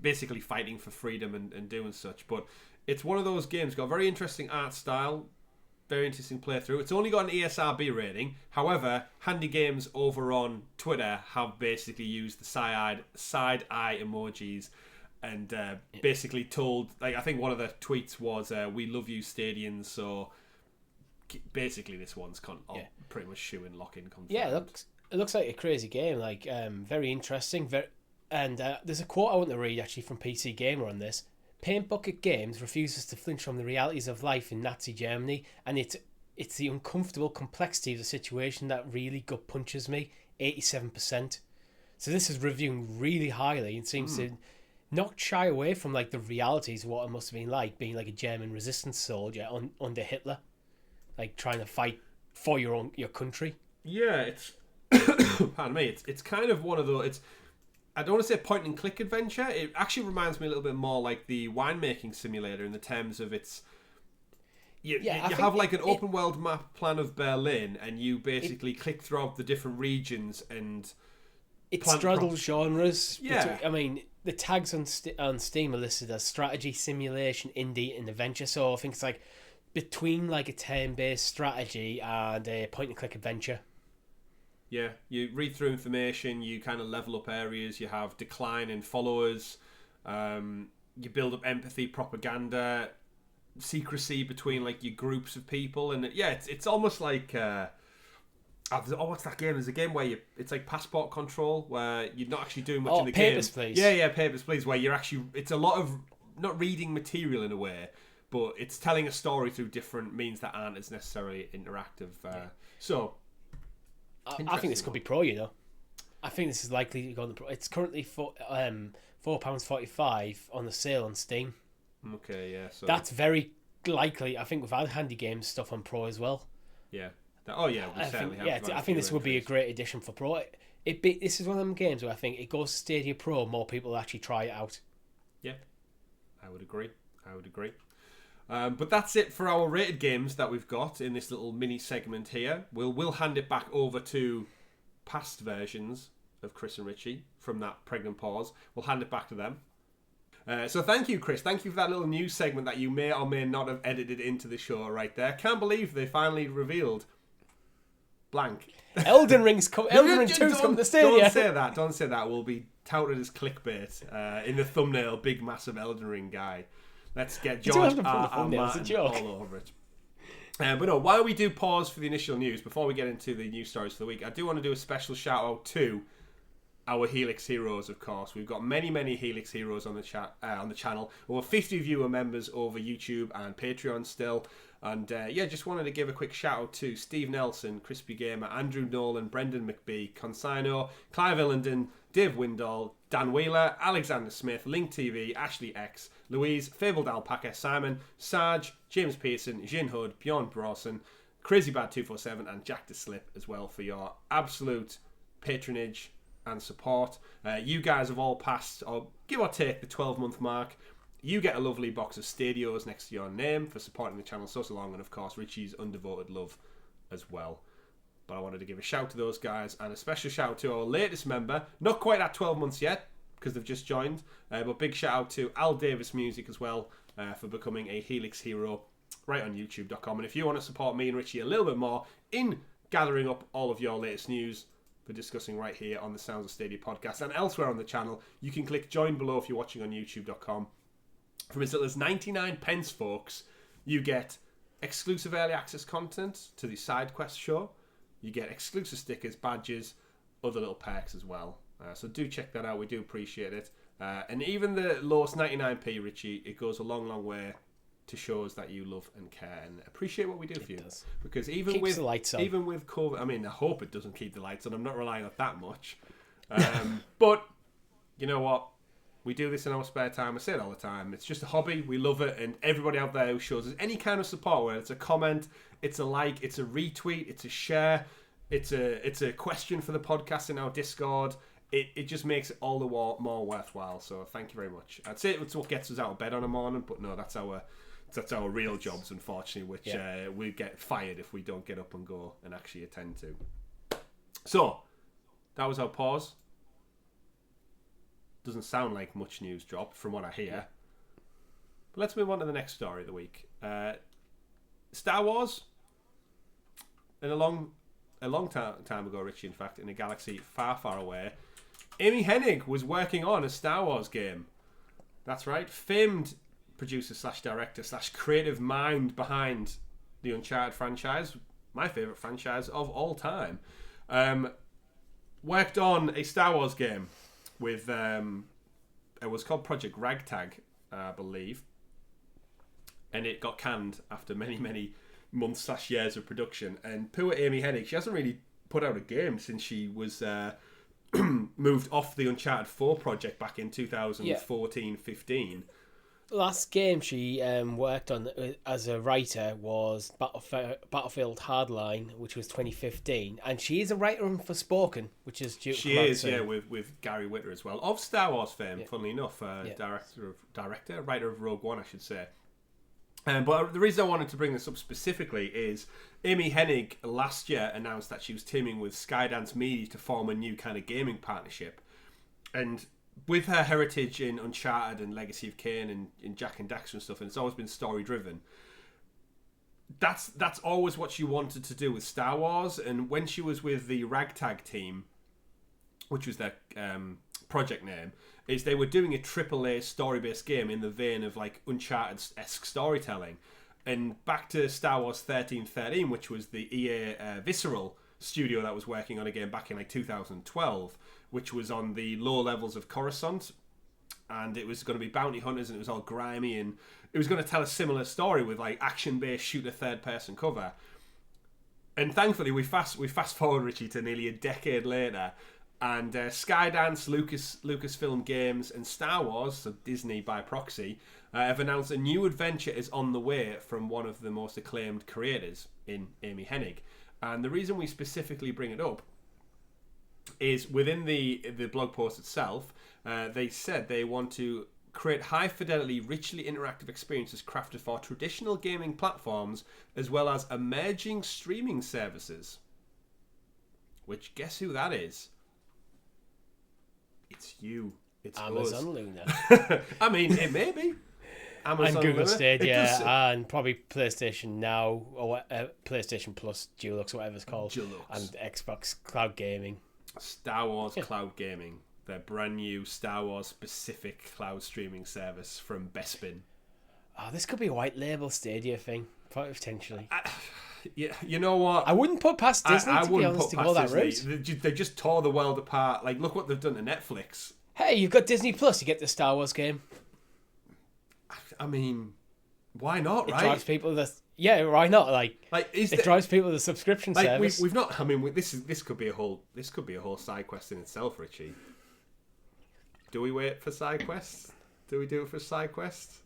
A: basically fighting for freedom and doing such. But it's one of those games, got a very interesting art style, very interesting playthrough. It's only got an ESRB rating. However, Handy Games over on Twitter have basically used the side eye emojis and basically told, like, I think one of the tweets was, "We love you, Stadians." So basically, this one's pretty much shoe-in, lock-in. Confirmed.
B: Yeah, it looks like a crazy game. Like, very interesting. And there's a quote I want to read actually from PC Gamer on this. Paint Bucket Games refuses to flinch from the realities of life in Nazi Germany, and it's the uncomfortable complexity of the situation that really gut punches me. 87%. So this is reviewing really highly and seems to not shy away from like the realities of what it must have been like being like a German resistance soldier under Hitler, like trying to fight for your country.
A: Yeah, it's pardon me. It's kind of one of those. I don't want to say point and click adventure. It actually reminds me a little bit more like the winemaking simulator in the terms of its. You have like an open world map plan of Berlin, and you basically click throughout the different regions and.
B: It straddles genres.
A: Yeah.
B: I mean, the tags on Steam are listed as strategy, simulation, indie, and adventure. So I think it's like between like a turn-based strategy and a point-and-click adventure.
A: Yeah, you read through information, you kind of level up areas, you have decline in followers, you build up empathy, propaganda, secrecy between like your groups of people, and it's almost like what's that game? There's a game where it's like passport control, where you're not actually doing much in the
B: Papers,
A: game.
B: Please.
A: Yeah, Papers, Please, where you're actually, it's a lot of not reading material in a way, but it's telling a story through different means that aren't as necessarily interactive. So,
B: I think this could be pro, you know. I think this is likely to go on the pro. It's currently £4.45 on the sale on Steam.
A: Okay, yeah. So
B: that's very likely. I think we've had handy games stuff on pro as well.
A: Yeah. We certainly have.
B: Yeah, I think this would be a great addition for pro. This is one of them games where I think it goes to Stadia Pro, more people will actually try it out.
A: Yeah, I would agree. But that's it for our rated games that we've got in this little mini segment here. We'll hand it back over to past versions of Chris and Richie from that pregnant pause. We'll hand it back to them. So thank you, Chris. Thank you for that little news segment that you may or may not have edited into the show right there. Can't believe they finally revealed blank.
B: Elden Ring 2's coming to Stadia.
A: Don't say that. We'll be touted as clickbait in the thumbnail. Big, massive Elden Ring guy. Let's get George R. Martin all over it. But no, while we do pause for the initial news, before we get into the news stories for the week, I do want to do a special shout out to our Helix heroes, of course. We've got many, many Helix heroes on the channel. Over 50 viewer members over YouTube and Patreon still. And just wanted to give a quick shout out to Steve Nelson, Crispy Gamer, Andrew Nolan, Brendan McBee, Consino, Clive Illenden, Dave Windall, Dan Wheeler, Alexander Smith, Link TV, Ashley X, Louise, Fabled Alpaca, Simon, Sarge, James Pearson, Jin Hood, Bjorn Brawson, CrazyBad247 and Jack the Slip as well for your absolute patronage and support. You guys have all passed, or give or take, the 12-month mark. You get a lovely box of Stadios next to your name for supporting the channel so long, and of course Richie's undevoted love as well. But I wanted to give a shout to those guys, and a special shout to our latest member, not quite at 12 months yet because they've just joined, but big shout out to Al Davis Music as well for becoming a Helix hero right on youtube.com. And if you want to support me and Richie a little bit more in gathering up all of your latest news for discussing right here on the Sounds of Stadia podcast and elsewhere on the channel, you can click join below if you're watching on youtube.com. From as little as 99 pence, folks, you get exclusive early access content to the SideQuest show. You get exclusive stickers, badges, other little perks as well. So do check that out. We do appreciate it. And even the lowest 99p, Richie, it goes a long, long way to show us that you love and care and appreciate what we do for you.
B: Does.
A: Because even
B: Keeps
A: with
B: the lights on.
A: even with COVID, I mean, I hope it doesn't keep the lights on. I'm not relying on it that much. But you know what? We do this in our spare time. I say it all the time. It's just a hobby. We love it. And everybody out there who shows us any kind of support, whether it's a comment, it's a like, it's a retweet, it's a share, it's a question for the podcast in our Discord, it just makes it all the more worthwhile. So thank you very much. I'd say it's what gets us out of bed on a morning, but no, that's our real jobs, unfortunately, which we get fired if we don't get up and go and actually attend to. So that was our pause. Doesn't sound like much news dropped from what I hear. But let's move on to the next story of the week. Star Wars. In a long time ago, Richie, in fact, in a galaxy far, far away, Amy Hennig was working on a Star Wars game. That's right. Famed producer / director / creative mind behind the Uncharted franchise. My favourite franchise of all time. Worked on a Star Wars game with it was called Project Ragtag, I believe, and it got canned after many months / years of production. And poor Amy Hennig, she hasn't really put out a game since she was moved off the Uncharted 4 project back in 2014-15.
B: last game she worked on as a writer was Battlefield Hardline, which was 2015, and she is a writer on Forspoken, which is due to
A: She
B: come out
A: is,
B: soon.
A: yeah, with Gary Whitta as well, of Star Wars fame,
B: Yeah.
A: funnily enough,
B: Yeah.
A: writer of Rogue One, I should say. But the reason I wanted to bring this up specifically is Amy Hennig last year announced that she was teaming with Skydance Media to form a new kind of gaming partnership. And with her heritage in Uncharted and Legacy of Kain and in Jack and Daxter and stuff, and it's always been story driven. That's always what she wanted to do with Star Wars. And when she was with the Ragtag team, which was their project name, is they were doing a AAA story-based game in the vein of like Uncharted-esque storytelling. And back to Star Wars 1313, which was the EA Visceral studio that was working on a game back in like 2012, which was on the low levels of Coruscant, and it was going to be bounty hunters, and it was all grimy, and it was going to tell a similar story with like action-based shooter third-person cover. And thankfully, we fast forward, Richie, to nearly a decade later, and Skydance, Lucasfilm Games, and Star Wars, so Disney by proxy, have announced a new adventure is on the way from one of the most acclaimed creators in Amy Hennig. And the reason we specifically bring it up is within the blog post itself, they said they want to create high-fidelity, richly interactive experiences crafted for traditional gaming platforms as well as emerging streaming services. Which, guess who that is? It's you. It's
B: Amazon
A: us.
B: Luna.
A: I mean, it may be. Amazon
B: And Google
A: Luna.
B: Stadia,
A: It does-
B: and probably PlayStation Now, or PlayStation Plus, Deluxe, whatever it's called,
A: Deluxe.
B: and Xbox Cloud Gaming.
A: Star Wars Cloud Gaming. Their brand new Star Wars specific cloud streaming service from Bespin.
B: Oh, this could be a white label Stadia thing, potentially.
A: Yeah, you know what?
B: I wouldn't put past Disney, to be honest, to go that route.
A: They just tore the world apart. Like, look what they've done to Netflix.
B: Hey, you've got Disney Plus, you get the Star Wars game.
A: I mean, why not,
B: It
A: right?
B: drives people to... Yeah, why not?
A: It
B: drives people to the subscription service.
A: We've not. I mean, this could be a whole side quest in itself, Richie. Do we wait for side quests? Do we do it for side quests?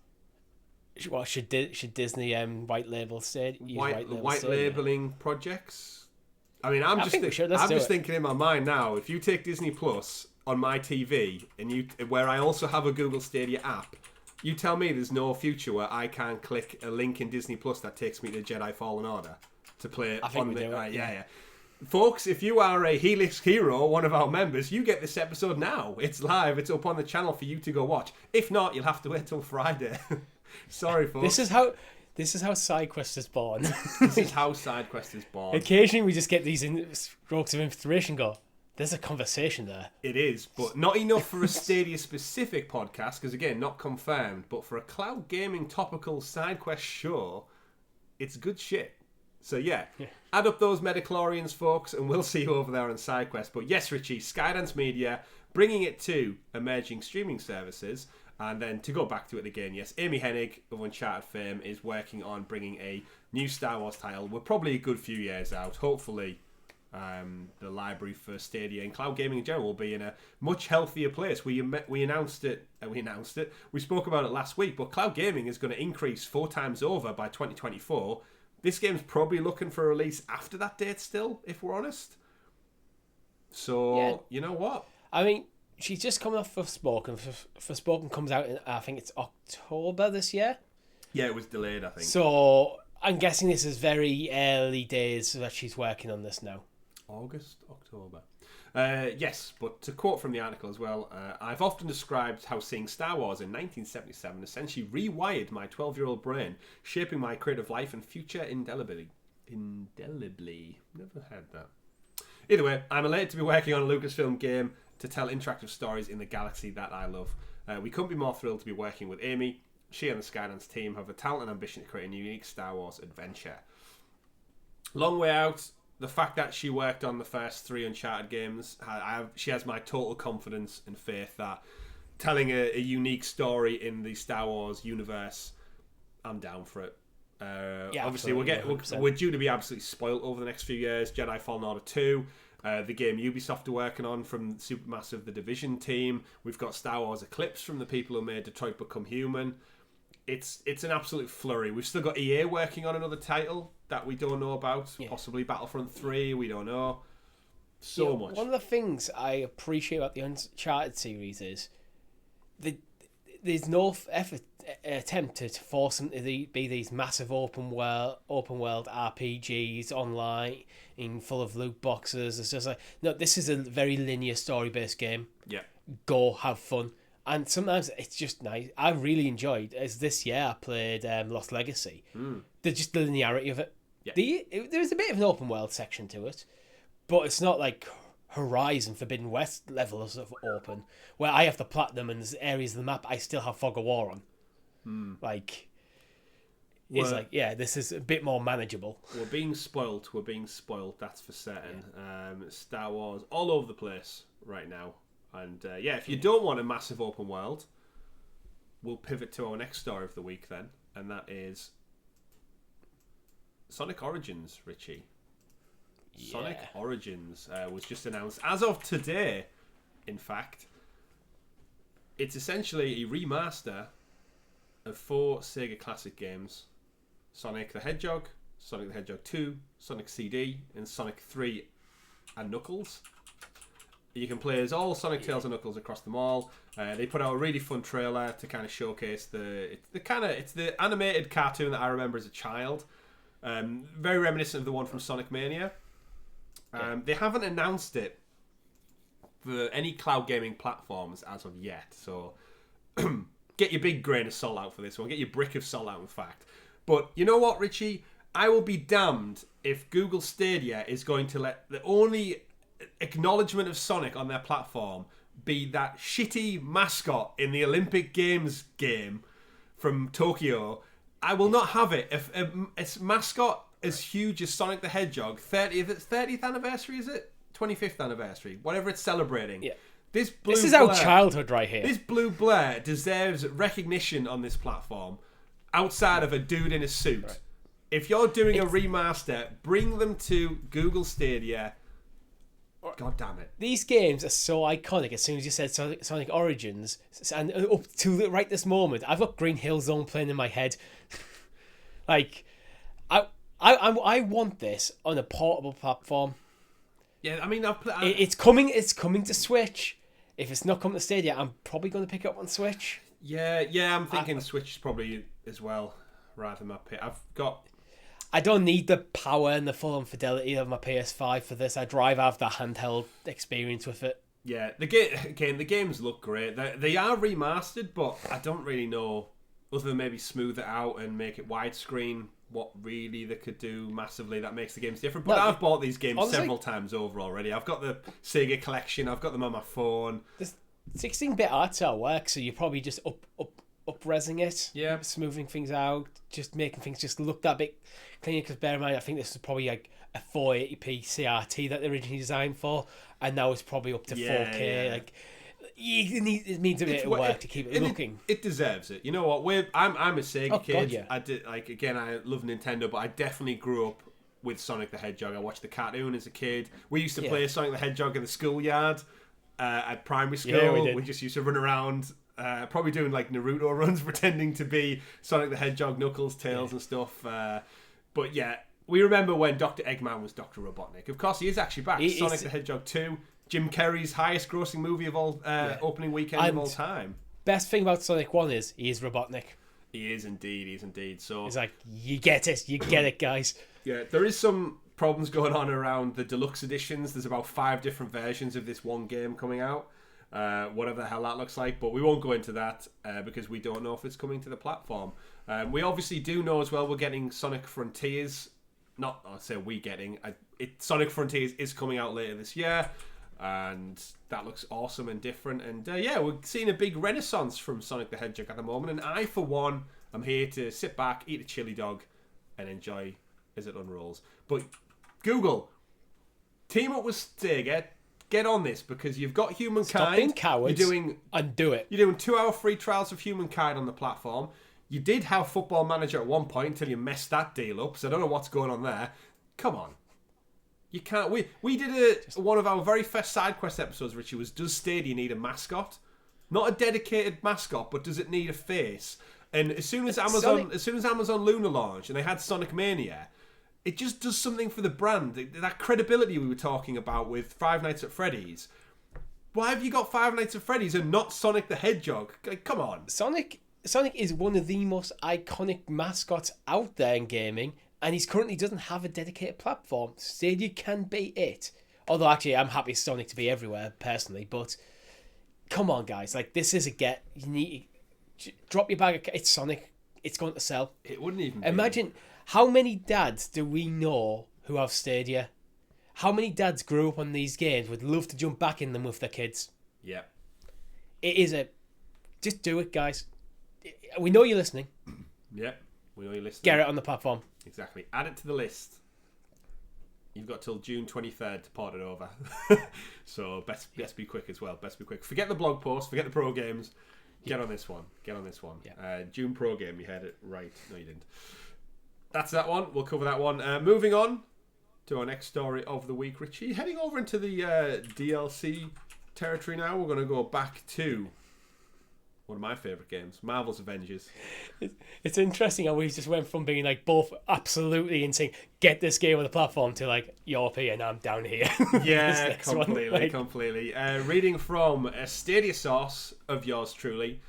B: What should Disney white label say?
A: White labeling projects. I mean, I'm just thinking in my mind now. If you take Disney Plus on my TV and where I also have a Google Stadia app, you tell me there's no future where I can click a link in Disney Plus that takes me to Jedi Fallen Order to play.
B: I think we do it.
A: Right, yeah. Folks, if you are a Helix hero, one of our members, you get this episode now. It's live. It's up on the channel for you to go watch. If not, you'll have to wait till Friday. Sorry, folks.
B: This is how SideQuest is born.
A: This is how SideQuest is born.
B: Occasionally, we just get these strokes of inspiration. Go, there's a conversation there.
A: It is, but not enough for a Stadia-specific podcast, because again, not confirmed. But for a cloud gaming topical SideQuest show, it's good shit. So yeah, add up those Metachlorians, folks, and we'll see you over there on SideQuest. But yes, Richie, Skydance Media, bringing it to emerging streaming services. And then to go back to it again, yes, Amy Hennig of Uncharted fame is working on bringing a new Star Wars title. We're probably a good few years out. Hopefully, the library for Stadia and cloud gaming in general will be in a much healthier place. We announced it. We spoke about it last week, but cloud gaming is going to increase 4 times over by 2024. This game's probably looking for a release after that date still, if we're honest. So, yeah. You know what?
B: I mean, she's just coming off Forspoken. Forspoken comes out in, I think it's October this year.
A: Yeah, it was delayed, I think.
B: So, I'm guessing this is very early days that she's working on this now.
A: August, October. Yes, but to quote from the article as well, I've often described how seeing Star Wars in 1977 essentially rewired my 12-year-old brain, shaping my creative life and future indelibly. Never heard that. Either way, I'm elated to be working on a Lucasfilm game to tell interactive stories in the galaxy that I love. We couldn't be more thrilled to be working with Amy. She and the Skydance team have the talent and ambition to create a unique Star Wars adventure. Long way out. The fact that she worked on the first 3 Uncharted games, she has my total confidence and faith that telling a unique story in the Star Wars universe, I'm down for it. Obviously, we're due to be absolutely spoilt over the next few years. Jedi Fallen Order 2, the game Ubisoft are working on from Supermassive, the Division team. We've got Star Wars Eclipse from the people who made Detroit Become Human. it's an absolute flurry. We've still got EA working on another title that we don't know about.
B: Yeah.
A: Possibly Battlefront 3. We don't know. So much.
B: One of the things I appreciate about the Uncharted series is there's no attempt to force them to be these massive open world RPGs online, full of loot boxes. It's just like, no, this is a very linear story based game.
A: Yeah.
B: Go have fun. And sometimes it's just nice. I really enjoyed, as this year I played Lost Legacy. Just the linearity of it.
A: Yeah.
B: There's a bit of an open world section to it, but it's not like Horizon Forbidden West levels of open, where I have the platinum and there's areas of the map I still have Fog of War on. Like, it's like, yeah, this is a bit more manageable.
A: We're being spoilt, that's for certain. Star Wars all over the place right now. And if you don't want a massive open world, we'll pivot to our next story of the week then, and that is Sonic Origins, Richie. Yeah. Sonic Origins was just announced as of today, in fact. It's essentially a remaster of 4 Sega classic games: Sonic the Hedgehog, Sonic the Hedgehog 2, Sonic CD, and Sonic 3 and Knuckles. You can play as all Sonic, Tails, and Knuckles across them all. They put out a really fun trailer to kind of showcase it's the animated cartoon that I remember as a child. Very reminiscent of the one from Sonic Mania. They haven't announced it for any cloud gaming platforms as of yet, so get your big grain of salt out for this one. Get your brick of salt out, in fact. But you know what, Richie? I will be damned if Google Stadia is going to let the only acknowledgement of Sonic on their platform be that shitty mascot in the Olympic Games game from Tokyo. I will not have it. If its mascot as huge as Sonic the Hedgehog, 30th anniversary, is it? 25th anniversary, whatever it's celebrating.
B: Yeah.
A: This
B: is our childhood right here.
A: This blue Blair deserves recognition on this platform outside of a dude in a suit. Right. If you're doing a remaster, bring them to Google Stadia. God damn it.
B: These games are so iconic. As soon as you said Sonic Origins, and up to right this moment, I've got Green Hill Zone playing in my head. Like, I want this on a portable platform.
A: Yeah, I mean,
B: it's coming to Switch. If it's not coming to Stadia, I'm probably going to pick it up on Switch.
A: Yeah, I'm thinking Switch probably as well, rather than my P.
B: I don't need the power and the full-on fidelity of my PS5 for this. I'd rather have the handheld experience with it.
A: Yeah, the games look great. They are remastered, but I don't really know, other than maybe smooth it out and make it widescreen, what really they could do massively that makes the games different. But I've bought these games several times over already. I've got the Sega collection. I've got them on my phone.
B: The 16-bit art style works, so you're probably just up-resing it.
A: Yeah.
B: Smoothing things out, just making things just look that bit cleaner. Because bear in mind, I think this is probably like a 480p CRT that they originally designed for, and now it's probably up to 4K. Yeah. Like, it needs a bit of work to keep it looking.
A: It deserves it. You know what? I'm a Sega kid.
B: God, yeah.
A: I love Nintendo, but I definitely grew up with Sonic the Hedgehog. I watched the cartoon as a kid. We used to play Sonic the Hedgehog in the schoolyard at primary school.
B: Yeah,
A: we just used to run around, probably doing like Naruto runs, pretending to be Sonic the Hedgehog, Knuckles, Tails, and stuff. But yeah, we remember when Dr. Eggman was Dr. Robotnik. Of course, he is actually back. Sonic the Hedgehog 2. Jim Carrey's highest grossing movie of all opening weekend of all time.
B: Best thing about Sonic 1 is he is Robotnik.
A: He is indeed. So
B: he's like, you get it, guys.
A: Yeah, there is some problems going on around the deluxe editions. There's about 5 different versions of this one game coming out. Whatever the hell that looks like, but we won't go into that because we don't know if it's coming to the platform. We obviously do know as well we're getting Sonic Frontiers. Sonic Frontiers is coming out later this year. And that looks awesome and different. And we're seeing a big renaissance from Sonic the Hedgehog at the moment. And I, for one, am here to sit back, eat a chili dog, and enjoy as it unrolls. But Google, team up with Sega, get on this, because you've got Humankind.
B: Stop being cowards and do it.
A: You're doing 2-hour free trials of Humankind on the platform. You did have Football Manager at one point until you messed that deal up. So I don't know what's going on there. Come on. You can't. We did one of our very first SideQuest episodes, Richie, was, does Stadia need a mascot? Not a dedicated mascot, but does it need a face? And as soon as Amazon Luna launched and they had Sonic Mania, it just does something for the brand. That credibility we were talking about with Five Nights at Freddy's. Why have you got Five Nights at Freddy's and not Sonic the Hedgehog? Like, come on.
B: Sonic is one of the most iconic mascots out there in gaming, and he currently doesn't have a dedicated platform. Stadia can be it. Although, actually, I'm happy Sonic to be everywhere, personally. But, come on, guys. Like, this is a get. You need to drop your bag. It's Sonic. It's going to sell.
A: It wouldn't even
B: Imagine, how many dads do we know who have Stadia? How many dads grew up on these games, would love to jump back in them with their kids?
A: Yeah.
B: It is a... Just do it, guys. We know you're listening.
A: Yeah, we know you're listening.
B: Get it on the platform.
A: Exactly. Add it to the list. You've got till June 23rd to port it over. So best be quick as well. Best be quick. Forget the blog post. Forget the pro games. Get on this one. Yeah. June pro game. You had it right. No, you didn't. That's that one. We'll cover that one. Moving on to our next story of the week, Richie. Heading over into the DLC territory now. We're going to go back to one of my favourite games, Marvel's Avengers.
B: It's interesting how we just went from being like both absolutely insane, get this game on the platform, to like, you're up here and I'm down here.
A: Yeah, completely. Reading from a Stadia source of yours truly,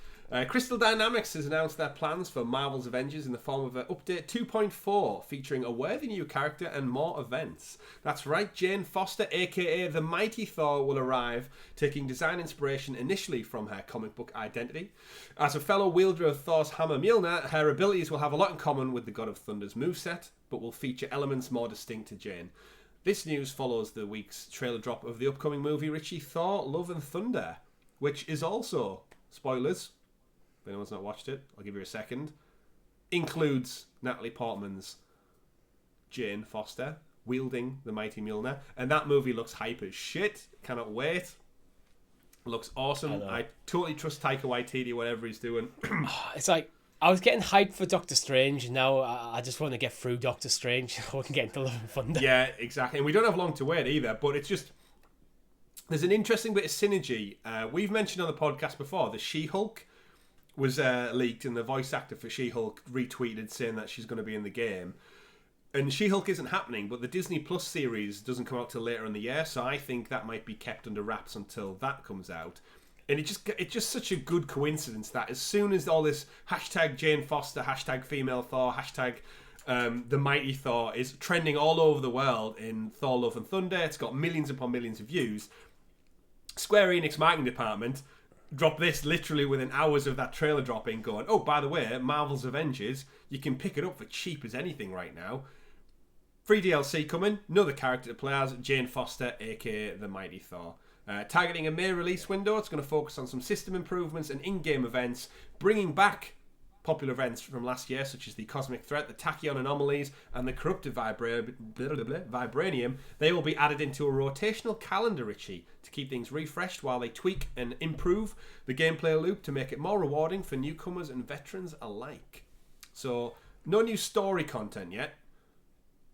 A: Crystal Dynamics has announced their plans for Marvel's Avengers in the form of an update 2.4 featuring a worthy new character and more events. That's right, Jane Foster, aka the Mighty Thor, will arrive, taking design inspiration initially from her comic book identity. As a fellow wielder of Thor's hammer Mjolnir, her abilities will have a lot in common with the God of Thunder's moveset, but will feature elements more distinct to Jane. This news follows the week's trailer drop of the upcoming movie Richie, Thor, Love and Thunder, which is also, spoilers, if anyone's not watched it, I'll give you a second, includes Natalie Portman's Jane Foster wielding the mighty Mjolnir, and that movie looks hype as shit. Cannot wait. Looks awesome. I totally trust Taika Waititi, whatever he's doing.
B: It's like, I was getting hyped for Doctor Strange, and now I just want to get through Doctor Strange so I can get into Love and Thunder.
A: Yeah, exactly. And we don't have long to wait either, but it's just, there's an interesting bit of synergy. We've mentioned on the podcast before, the She-Hulk was leaked, and the voice actor for She-Hulk retweeted saying that she's going to be in the game. And She-Hulk isn't happening, but the Disney Plus series doesn't come out till later in the year, so I think that might be kept under wraps until that comes out. And it's just such a good coincidence that as soon as all this hashtag Jane Foster, hashtag female Thor, hashtag the mighty Thor is trending all over the world in Thor Love and Thunder, it's got millions upon millions of views, Square Enix marketing department drop this literally within hours of that trailer dropping, going, oh, by the way, Marvel's Avengers, you can pick it up for cheap as anything right now. Free DLC coming, another character to play as, Jane Foster, aka the Mighty Thor. Targeting a May release window, it's going to focus on some system improvements and in-game events, bringing back popular events from last year, such as the Cosmic Threat, the Tachyon Anomalies, and the Corrupted Vibranium. They will be added into a rotational calendar, Richie, to keep things refreshed while they tweak and improve the gameplay loop to make it more rewarding for newcomers and veterans alike. So, no new story content yet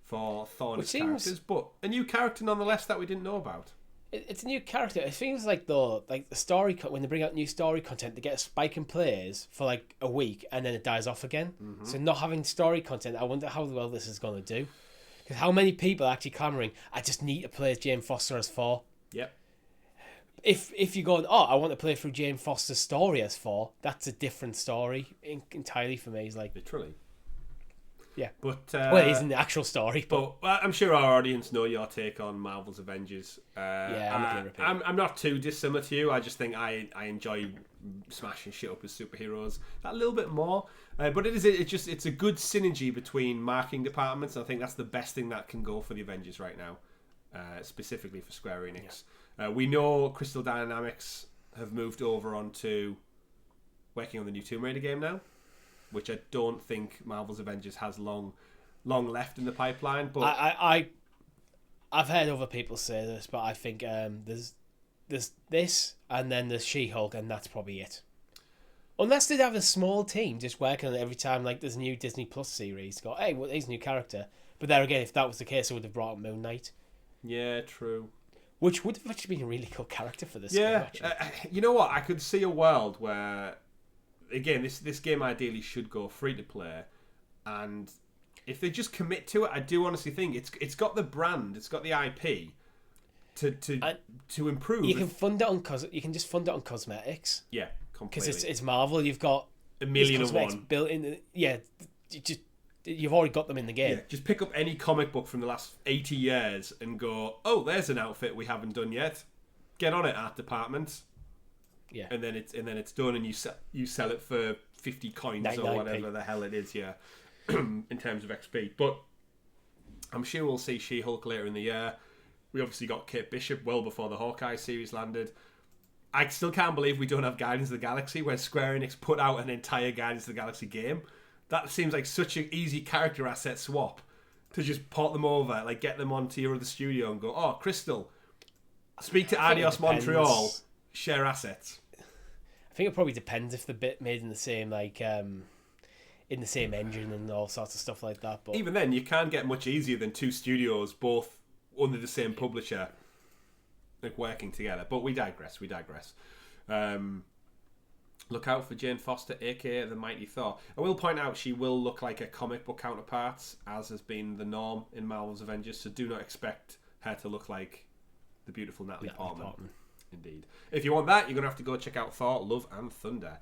A: for Thor and his characters, but a new character nonetheless that we didn't know about.
B: It's a new character. It feels like, though, like the story, when they bring out new story content, they get a spike in players for like a week and then it dies off again. Mm-hmm. So not having story content, I wonder how well this is going to do. Because how many people are actually clamoring, I just need to play as Jane Foster as Thor?
A: Yep.
B: If you're going, oh, I want to play through Jane Foster's story as Thor, that's a different story entirely for me. It's like,
A: literally.
B: Yeah,
A: but
B: well, it isn't the actual story,
A: but I'm sure our audience know your take on Marvel's Avengers. I'm not too dissimilar to you. I just think I enjoy smashing shit up as superheroes that little bit more. But it's a good synergy between marketing departments. And I think that's the best thing that can go for the Avengers right now, specifically for Square Enix. Yeah. We know Crystal Dynamics have moved over onto working on the new Tomb Raider game now, which I don't think Marvel's Avengers has long left in the pipeline. But
B: I've heard other people say this, but I think there's this, and then there's She-Hulk, and that's probably it. Unless they'd have a small team just working on it every time, like there's a new Disney Plus series. Go, hey, well, here's a new character. But there again, if that was the case, I would have brought up Moon Knight.
A: Yeah, true.
B: Which would have actually been a really cool character for this game,
A: you know what? I could see a world where again, this game ideally should go free to play, and if they just commit to it, I do honestly think it's got the brand, it's got the IP to improve.
B: You can fund it on you can just fund it on cosmetics.
A: Yeah, completely.
B: Because it's Marvel. You've got
A: a million of one
B: built in. You've already got them in the game.
A: Yeah, just pick up any comic book from the last 80 years and go, oh, there's an outfit we haven't done yet. Get on it, art department.
B: Yeah,
A: and then it's done, and you sell it for 50 coins or whatever the hell it is. Yeah, in terms of XP. But I'm sure we'll see She-Hulk later in the year. We obviously got Kate Bishop well before the Hawkeye series landed. I still can't believe we don't have Guardians of the Galaxy, where Square Enix put out an entire Guardians of the Galaxy game. That seems like such an easy character asset swap to just port them over, like get them onto your other studio and go, oh, Crystal, speak to Adios Montreal, share assets.
B: I think it probably depends if the bit made in the same in the same engine and all sorts of stuff like that. But
A: even then, you can't get much easier than two studios both under the same publisher, like working together. But we digress. Look out for Jane Foster, aka the Mighty Thor. I will point out she will look like a comic book counterpart, as has been the norm in Marvel's Avengers. So do not expect her to look like the beautiful Natalie Portman. Indeed. If you want that, you're going to have to go check out Thor, Love and Thunder.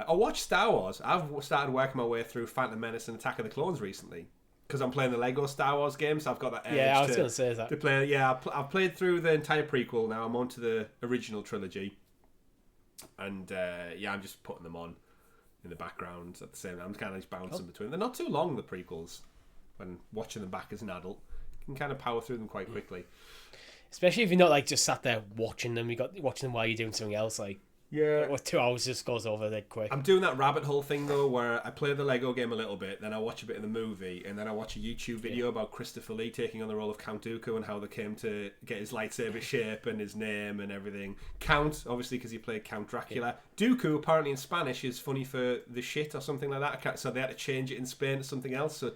A: Or watch Star Wars. I've started working my way through Phantom Menace and Attack of the Clones recently, because I'm playing the Lego Star Wars game, so I've got that urge
B: I was going to say that.
A: To play. Yeah, I've played through the entire prequel now. I'm on to the original trilogy. And I'm just putting them on in the background at the same time. I'm kind of just bouncing between. They're not too long, the prequels. When watching them back as an adult, you can kind of power through them quite quickly.
B: Especially if you're not like just sat there watching them. You got watching them while you're doing something else. Like 2 hours just goes over that quick.
A: I'm doing that rabbit hole thing though, where I play the Lego game a little bit, then I watch a bit of the movie, and then I watch a YouTube video about Christopher Lee taking on the role of Count Dooku and how they came to get his lightsaber shape and his name and everything. Count, obviously, because he played Count Dracula. Yeah. Dooku, apparently in Spanish, is funny for the shit or something like that. So they had to change it in Spain to something else, so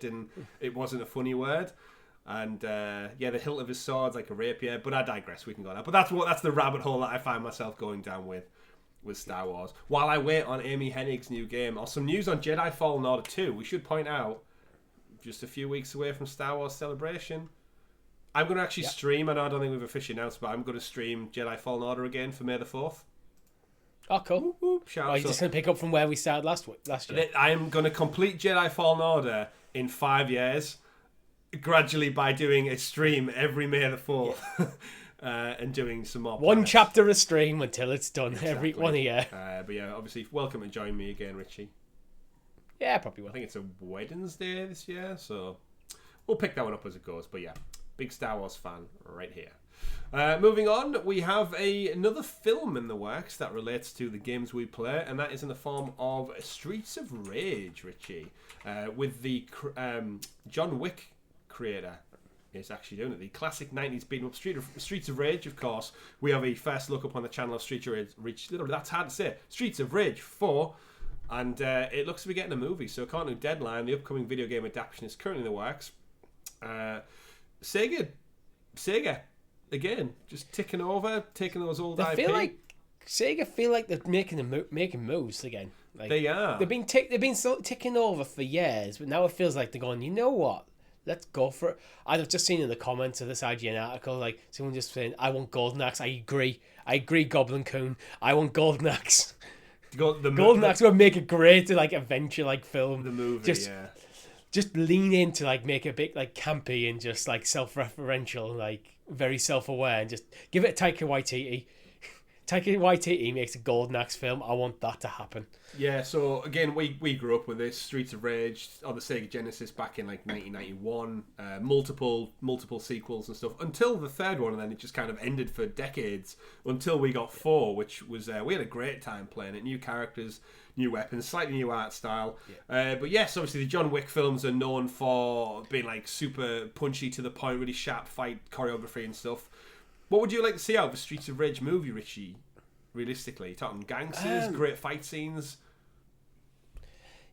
A: it wasn't a funny word. And the hilt of his sword's like a rapier. But I digress. We can go on that. But that's the rabbit hole that I find myself going down with Star Wars. While I wait on Amy Hennig's new game, or some news on Jedi Fallen Order 2, we should point out, just a few weeks away from Star Wars Celebration, I'm going to actually stream, and I don't think we've officially announced, but I'm going to stream Jedi Fallen Order again for May the 4th.
B: Oh, cool.
A: Whoop, whoop, shout
B: you're just going to pick up from where we started last year?
A: I'm going to complete Jedi Fallen Order in 5 years, gradually by doing a stream every May the 4th. Yeah. And doing some more
B: one chapter a stream until it's done. Exactly. Every 1 year.
A: But yeah, obviously, welcome to join me again, Richie.
B: Yeah, probably will.
A: I think it's a Wednesday this year, so we'll pick that one up as it goes. But yeah, big Star Wars fan right here. Moving on, we have another film in the works that relates to the games we play, and that is in the form of Streets of Rage, Richie, with the John Wick creator. Is actually doing it. The classic 90s beat 'em up Streets of Rage, of course. We have a first look up on the channel of Streets of Rage. That's hard to say. Streets of Rage 4. And it looks to be getting a movie. So according to Deadline, the upcoming video game adaptation is currently in the works. Sega, again, just ticking over, taking those old IP.
B: Sega feel like they're making moves again. Like,
A: they are.
B: They've been ticking over for years, but now it feels like they're going, you know what? Let's go for it. I've just seen in the comments of this IGN article, like someone just saying, "I want Golden Axe." I agree, Goblin Coon. I want Golden Axe. Golden Axe would make a great adventure film.
A: The movie,
B: just lean into make it a bit campy and just self-referential, very self-aware, and just give it a Taika Waititi. Taika Waititi makes a Golden Axe film. I want that to happen.
A: Yeah, so again, we grew up with this Streets of Rage on the Sega Genesis back in 1991. Multiple sequels and stuff until the third one, and then it just kind of ended for decades until we got 4, which was we had a great time playing it. New characters, new weapons, slightly new art style. Yeah. But yes, obviously the John Wick films are known for being super punchy to the point, really sharp fight choreography and stuff. What would you like to see out of a Streets of Rage movie, Richie? Realistically, you're talking gangsters, great fight scenes.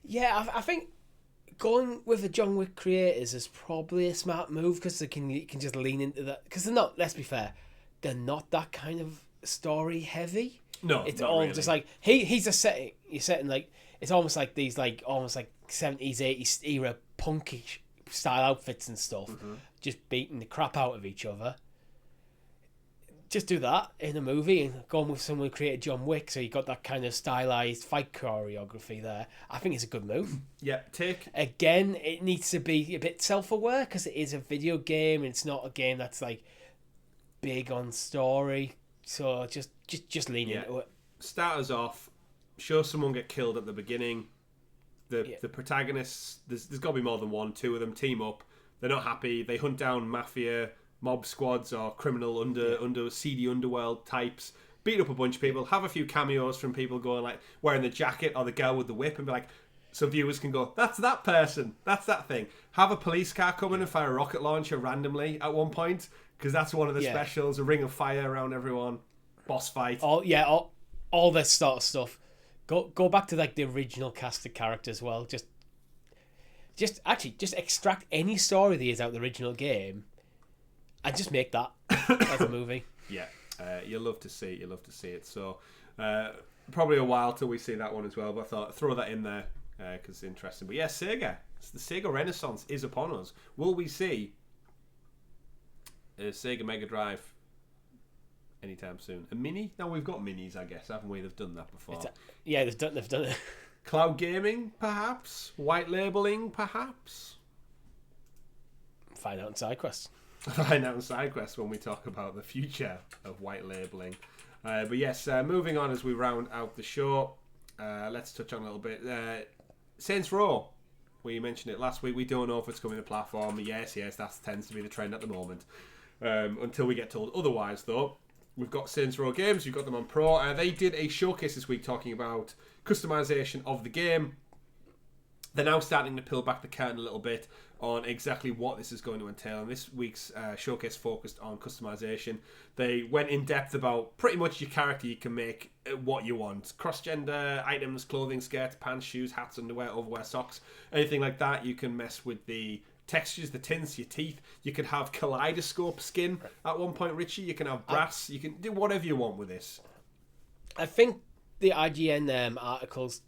B: Yeah, I think going with the John Wick creators is probably a smart move because you can just lean into that. Because they're not. Let's be fair, they're not that kind of story heavy.
A: No,
B: it's
A: not
B: all
A: really.
B: Just he's a setting. You're setting it's almost like these almost like 70s 80s era punkish style outfits and stuff, just beating the crap out of each other. Just do that in a movie and go on with someone who created John Wick, so you got that kind of stylized fight choreography there. I think it's a good move.
A: Yeah, take
B: again. It needs to be a bit self-aware because it is a video game. And it's not a game that's like big on story. So just lean into it.
A: Start us off. Show someone get killed at the beginning. The protagonists. There's got to be more than one. Two of them team up. They're not happy. They hunt down mafia, mob squads, or criminal under seedy underworld types, beat up a bunch of people, have a few cameos from people going like wearing the jacket or the girl with the whip and be like, so viewers can go, that's that person, that's that thing. Have a police car come in and fire a rocket launcher randomly at one point, because that's one of the specials, a ring of fire around everyone, boss fight.
B: All this sort of stuff. Go back to like the original cast of characters. Well, just extract any story that is out of the original game and just make that as a movie.
A: Yeah, you'll love to see it. You'll love to see it. So probably a while till we see that one as well. But I thought throw that in there because it's interesting. But yeah, Sega. The Sega Renaissance is upon us. Will we see a Sega Mega Drive anytime soon? A mini? No, we've got minis, I guess, haven't we? They've done that before.
B: They've done it.
A: Cloud gaming, perhaps. White labeling, perhaps.
B: Find out in SideQuest.
A: Find out in SideQuest when we talk about the future of white labeling. But yes, moving on as we round out the show, let's touch on a little bit. Saints Row, we mentioned it last week. We don't know if it's coming to platform. Yes, that tends to be the trend at the moment. Until we get told otherwise, though. We've got Saints Row games. We've got them on Pro. They did a showcase this week talking about customization of the game. They're now starting to peel back the curtain a little bit on exactly what this is going to entail. And this week's showcase focused on customization. They went in depth about pretty much your character. You can make what you want. Cross-gender items, clothing, skirts, pants, shoes, hats, underwear, overwear, socks, anything like that. You can mess with the textures, the tints, your teeth. You can have kaleidoscope skin at one point, Richie. You can have brass. You can do whatever you want with this.
B: I think the IGN article's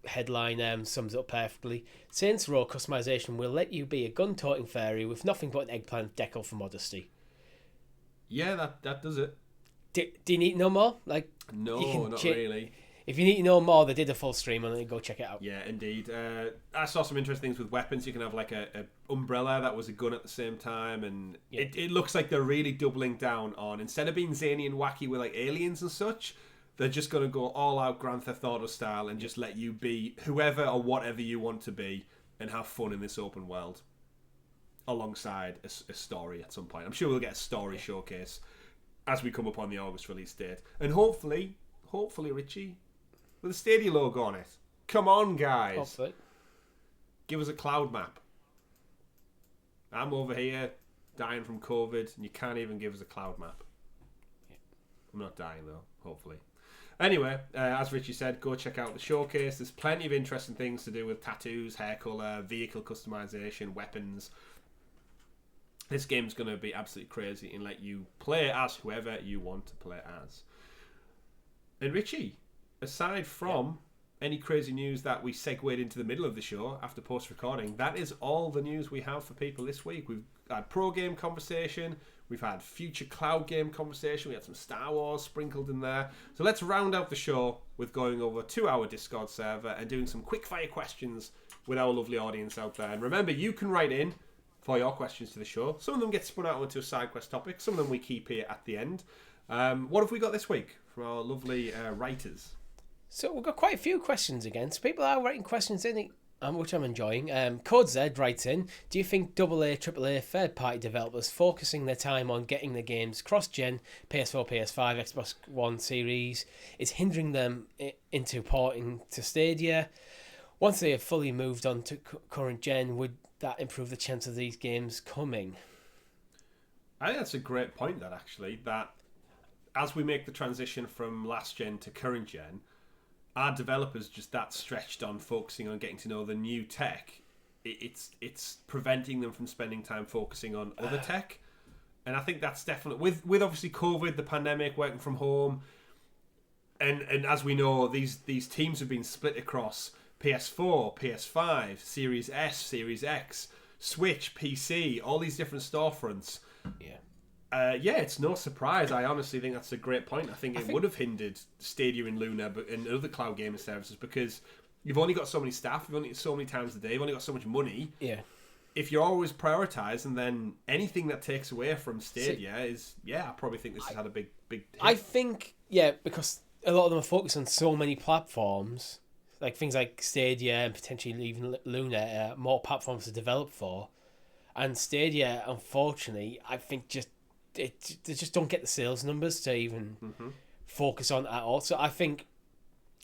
B: headline sums it up perfectly. Saints Row customization will let you be a gun-toting fairy with nothing but an eggplant decal for modesty.
A: Yeah, that does it.
B: Do you need to know more?
A: No, not really.
B: If you need to know more, they did a full stream on it. Go check it out.
A: Yeah, indeed. I saw some interesting things with weapons. You can have like a umbrella that was a gun at the same time, and it looks like they're really doubling down on, instead of being zany and wacky with like aliens and such, they're just going to go all out Grand Theft Auto style and just let you be whoever or whatever you want to be and have fun in this open world alongside a story at some point. I'm sure we'll get a story showcase as we come up on the August release date. And hopefully, Richie, with a Stadia logo on it. Come on, guys.
B: Hopefully.
A: Give us a cloud map. I'm over here dying from COVID and you can't even give us a cloud map. I'm not dying though, hopefully. Anyway, as Richie said, go check out the showcase. There's plenty of interesting things to do with tattoos, hair colour, vehicle customization, weapons. This game's going to be absolutely crazy and let you play as whoever you want to play as. And Richie, aside from any crazy news that we segued into the middle of the show after post-recording, that is all the news we have for people this week. We've had pro game conversation. We've had future cloud game conversation. We had some Star Wars sprinkled in there. So let's round out the show with going over to our Discord server and doing some quick-fire questions with our lovely audience out there. And remember, you can write in for your questions to the show. Some of them get spun out onto a SideQuest topic. Some of them we keep here at the end. What have we got this week from our lovely writers?
B: So we've got quite a few questions again. So people are writing questions in, which I'm enjoying. Code Z writes in, do you think AA, AAA third-party developers focusing their time on getting the games cross-gen, PS4, PS5, Xbox One series, is hindering them into porting to Stadia? Once they have fully moved on to current gen, would that improve the chance of these games coming?
A: I think that's a great point, that actually, that as we make the transition from last gen to current gen, our developers just that stretched on focusing on getting to know the new tech, it's preventing them from spending time focusing on other tech. And I think that's definitely, with obviously COVID, the pandemic, working from home, and as we know, these teams have been split across PS4, PS5, Series S, Series X, Switch, PC, all these different storefronts. Yeah, it's no surprise. I honestly think that's a great point. I think it would have hindered Stadia and Luna and other cloud gaming services because you've only got so many staff, you've only so many times a day, you've only got so much money.
B: Yeah.
A: If you're always prioritised, and then anything that takes away from Stadia I probably think this has had a big hit.
B: I think, because a lot of them are focused on so many platforms, like things like Stadia and potentially even Luna, more platforms to develop for. And Stadia, unfortunately, I think they just don't get the sales numbers to even focus on at all. So I think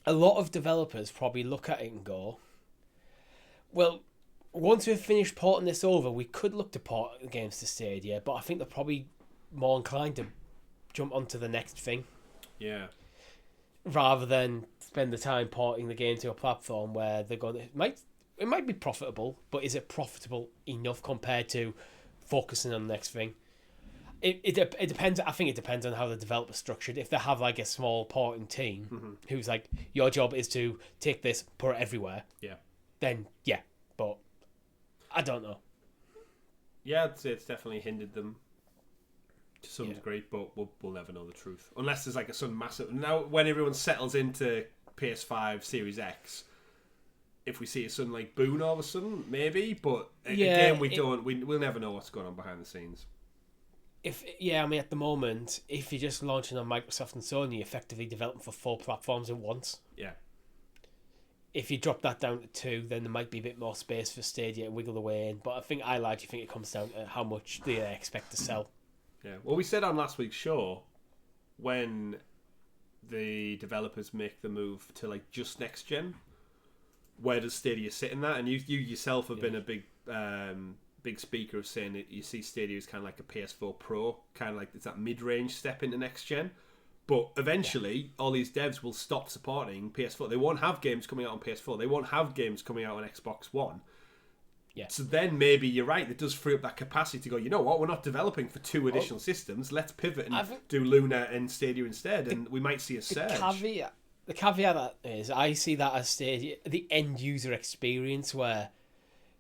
B: a lot of developers probably look at it and go, well, once we've finished porting this over, we could look to port the games to Stadia, but I think they're probably more inclined to jump onto the next thing.
A: Yeah.
B: Rather than spend the time porting the game to a platform where they're going to... It might be profitable, but is it profitable enough compared to focusing on the next thing? It depends. I think it depends on how the developer's structured. If they have like a small porting team who's like, your job is to take this, put it everywhere.
A: Yeah.
B: Then, yeah. But I don't know.
A: Yeah, I'd say it's definitely hindered them to some degree, but we'll never know the truth. Unless there's like a sudden massive... Now, when everyone settles into PS5 Series X, if we see a sudden like boon all of a sudden, maybe, but again, we'll never know what's going on behind the scenes.
B: At the moment, if you're just launching on Microsoft and Sony, you're effectively developing for 4 platforms at once.
A: Yeah.
B: If you drop that down to 2, then there might be a bit more space for Stadia to wiggle away in. But I largely think it comes down to how much they expect to sell.
A: Yeah. Well, we said on last week's show, when the developers make the move to like just next gen, where does Stadia sit in that? And you yourself have been a big speaker of saying that you see Stadia as kind of like a PS4 Pro, kind of like it's that mid-range step into next gen. But eventually, all these devs will stop supporting PS4. They won't have games coming out on PS4. They won't have games coming out on Xbox One.
B: Yeah.
A: So then maybe you're right. It does free up that capacity to go, you know what? We're not developing for 2 additional systems. Let's pivot and do Luna and Stadia instead. And we might see a surge.
B: The caveat that is, I see that as Stadia, the end user experience where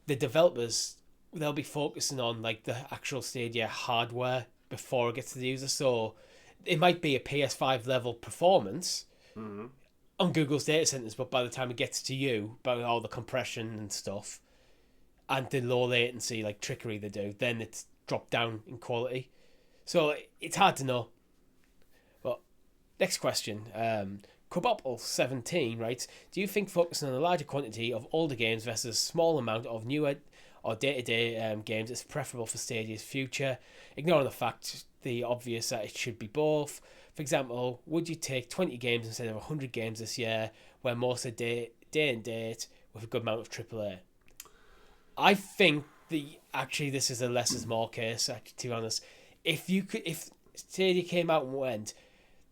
B: the developers, they'll be focusing on like the actual Stadia hardware before it gets to the user. So it might be a PS5 level performance on Google's data centers, but by the time it gets to you, by all the compression and stuff, and the low latency like trickery they do, then it's dropped down in quality. So it's hard to know. But next question, Cobopple17 writes, do you think focusing on a larger quantity of older games versus a small amount of newer or day-to-day games is preferable for Stadia's future, ignoring the fact the obvious that it should be both? For example, would you take 20 games instead of 100 games this year, where most are day and date with a good amount of AAA? I think this is a less is more case, actually, to be honest. If Stadia came out and went,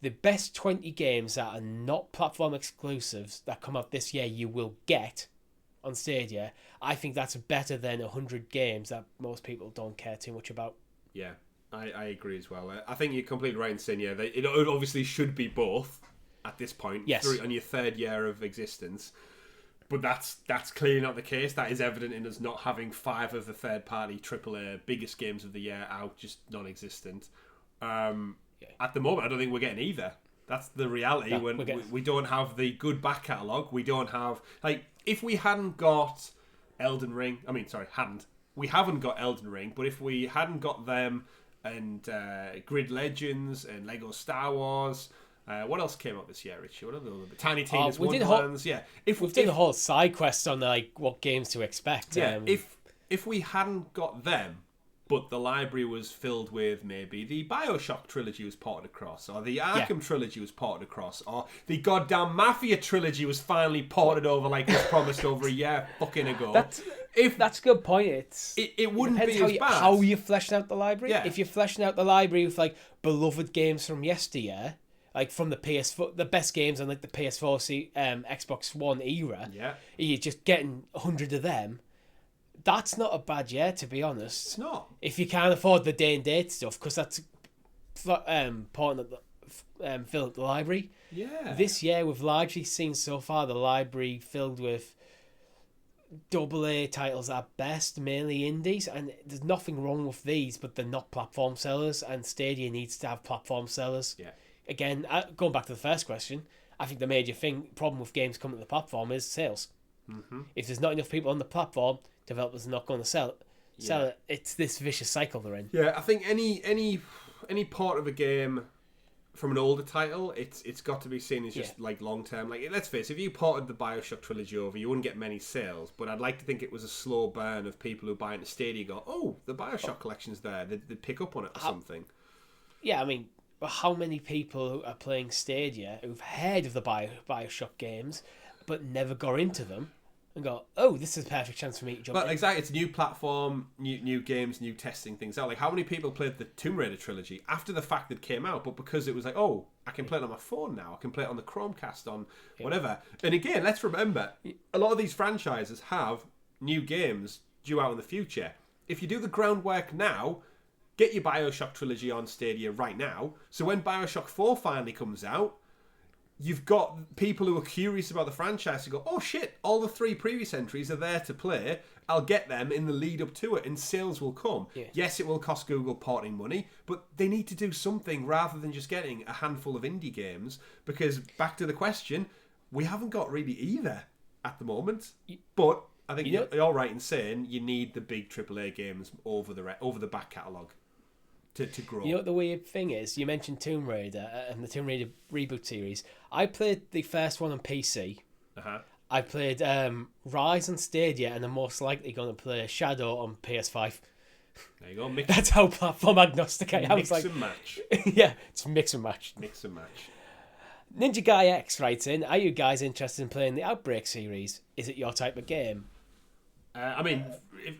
B: the best 20 games that are not platform exclusives that come out this year you will get on Stadia, I think that's better than 100 games that most people don't care too much about.
A: Yeah, I agree as well. I think you're completely right in saying, it obviously should be both at this point,
B: yes,
A: on your 3rd year of existence. But that's clearly not the case. That is evident in us not having 5 of the third-party AAA biggest games of the year out, just non-existent. At the moment, I don't think we're getting either. That's the reality. We don't have the good back catalogue. We don't have... Like, if we hadn't got Elden Ring... We haven't got Elden Ring, but if we hadn't got them and Grid Legends and Lego Star Wars... what else came out this year, Richie? What are the other... Tiny Tina's Wonderlands.
B: We've done the whole SideQuest on like what games to expect.
A: Yeah, if we hadn't got them, but the library was filled with maybe the Bioshock trilogy was ported across, or the Arkham trilogy was ported across, or the goddamn Mafia trilogy was finally ported over like it was promised over a year fucking ago.
B: That's a good point.
A: It wouldn't be as bad.
B: How you're fleshing out the library.
A: Yeah.
B: If you're fleshing out the library with like beloved games from yesteryear, like from the PS4, the best games on like the PS4, Xbox One era, you're just getting 100 of them. That's not a bad year, to be honest.
A: It's not.
B: If you can't afford the day and date stuff, because that's important at filling up the library.
A: Yeah.
B: This year, we've largely seen so far the library filled with AA titles at best, mainly indies, and there's nothing wrong with these, but they're not platform sellers, and Stadia needs to have platform sellers.
A: Yeah.
B: Again, going back to the first question, I think the major problem with games coming to the platform is sales.
A: Mm-hmm.
B: If there's not enough people on the platform, developers are not going to sell it.
A: Yeah.
B: It. It's this vicious cycle they're in.
A: Yeah, I think any part of a game from an older title, it's got to be seen as just like long term. Like, let's face it, if you ported the BioShock trilogy over, you wouldn't get many sales. But I'd like to think it was a slow burn of people who buy into Stadia go, oh, the BioShock collection's there. They'd pick up on it or something.
B: Yeah, I mean, how many people are playing Stadia who've heard of the BioShock games but never got into them and go, oh, this is a perfect chance for me to jump in.
A: Exactly, it's a new platform, new games, new testing things out. Like, how many people played the Tomb Raider trilogy after the fact that it came out, but because it was like, oh, I can play it on my phone now, I can play it on the Chromecast, on whatever. And again, let's remember, a lot of these franchises have new games due out in the future. If you do the groundwork now, get your BioShock trilogy on Stadia right now, so when BioShock 4 finally comes out, you've got people who are curious about the franchise who go, oh shit, all the 3 previous entries are there to play. I'll get them in the lead up to it and sales will come. Yeah. Yes, it will cost Google porting money, but they need to do something rather than just getting a handful of indie games, because back to the question, we haven't got really either at the moment. But I think you're right in saying you need the big AAA games over the back catalogue to grow.
B: You know what the weird thing is? You mentioned Tomb Raider and the Tomb Raider reboot series. I played the first one on PC.
A: Uh-huh.
B: I played Rise on Stadia, and I'm most likely going to play Shadow on PS5.
A: There you go.
B: That's how platform agnostic I am.
A: Mix and match.
B: Yeah, it's mix and match.
A: Mix and match.
B: Ninja Guy X writes in, are you guys interested in playing the Outbreak series? Is it your type of game?
A: I mean,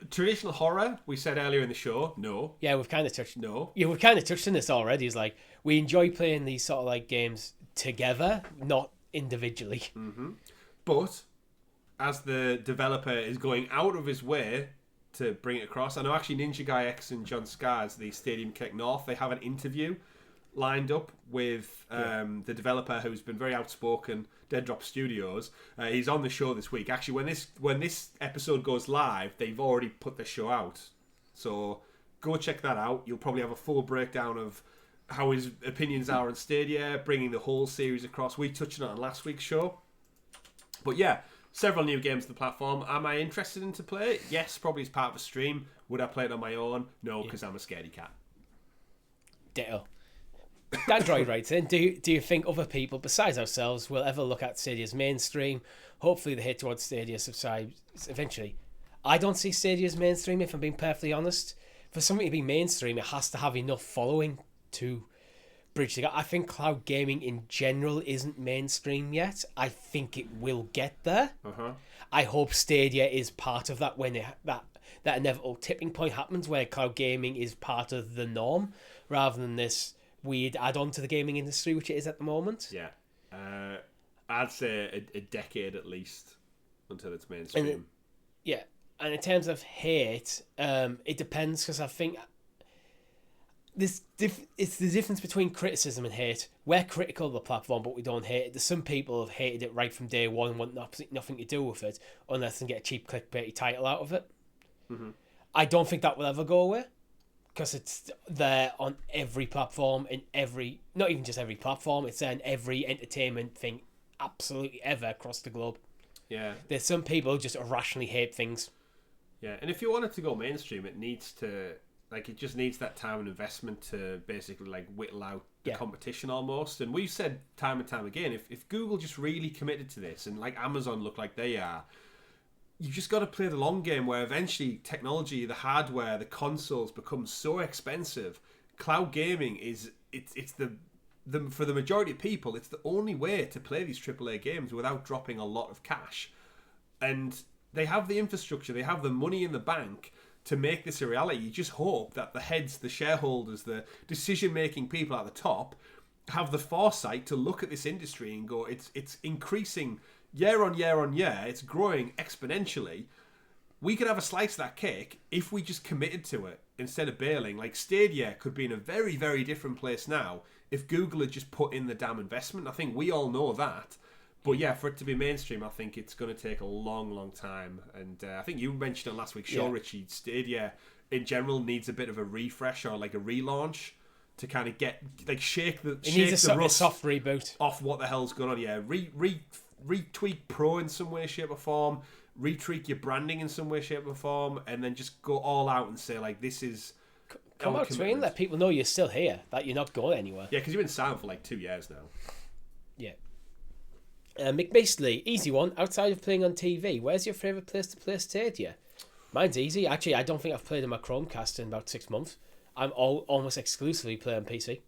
A: traditional horror, we said earlier in the show, no.
B: Yeah, we've kind of touched...
A: No.
B: Yeah, we've kind of touched on this already. It's like, we enjoy playing these sort of like games together, not individually.
A: Mm-hmm. But, as the developer is going out of his way to bring it across, I know actually Ninja Guy X and John Scars, the Stadium Connect North, they have an interview lined up with the developer who's been very outspoken, Dead Drop Studios. He's on the show this week. Actually, when this episode goes live, they've already put the show out. So go check that out. You'll probably have a full breakdown of how his opinions are on Stadia, bringing the whole series across. We touched on it on last week's show. But yeah, several new games to the platform. Am I interested in to play it? Yes, probably as part of a stream. Would I play it on my own? No, because I'm a scaredy cat.
B: Ditto. Android writes in, do you think other people besides ourselves will ever look at Stadia's mainstream? Hopefully the hate towards Stadia subsides eventually. I don't see Stadia's mainstream, if I'm being perfectly honest. For something to be mainstream, it has to have enough following to bridge the gap. I think cloud gaming in general isn't mainstream yet. I think it will get there.
A: Uh-huh.
B: I hope Stadia is part of that when that inevitable tipping point happens where cloud gaming is part of the norm rather than this weird add-on to the gaming industry, which it is at the moment.
A: Yeah. I'd say a decade at least until it's mainstream.
B: And in terms of hate, it depends, because I think it's the difference between criticism and hate. We're critical of the platform, but we don't hate it. There's some people have hated it right from day one and want nothing to do with it unless they get a cheap clickbaity title out of it.
A: Mm-hmm.
B: I don't think that will ever go away, because it's there on every platform, not even just every platform, it's there in every entertainment thing absolutely ever across the globe.
A: Yeah.
B: There's some people who just irrationally hate things.
A: Yeah, and if you want it to go mainstream, it needs to, it just needs that time and investment to basically, whittle out the competition almost. And we've said time and time again, if Google just really committed to this, and Amazon look like they are, you just got to play the long game where eventually technology, the hardware, the consoles become so expensive. Cloud gaming it's the for the majority of people, it's the only way to play these AAA games without dropping a lot of cash. And they have the infrastructure, they have the money in the bank to make this a reality. You just hope that the heads, the shareholders, the decision-making people at the top have the foresight to look at this industry and go, it's increasing year on year on year, it's growing exponentially. We could have a slice of that cake if we just committed to it instead of bailing. Stadia could be in a very, very different place now if Google had just put in the damn investment. I think we all know that. But yeah, for it to be mainstream, I think it's going to take a long, long time. And I think you mentioned on last week's show, Richie, Stadia in general needs a bit of a refresh or like a relaunch to kind of shake the rust
B: soft reboot
A: off what the hell's going on. Yeah, retweak Pro in some way, shape or form, retweak your branding in some way, shape or form, and then just go all out and say like, this is...
B: Come out to and let people know you're still here, that you're not going anywhere.
A: Yeah, because you've been silent for like 2 years now.
B: Yeah. Mick Beastly, easy one. Outside of playing on TV, where's your favourite place to play Stadia? Mine's easy. Actually, I don't think I've played on my Chromecast in about 6 months. I'm almost exclusively playing PC.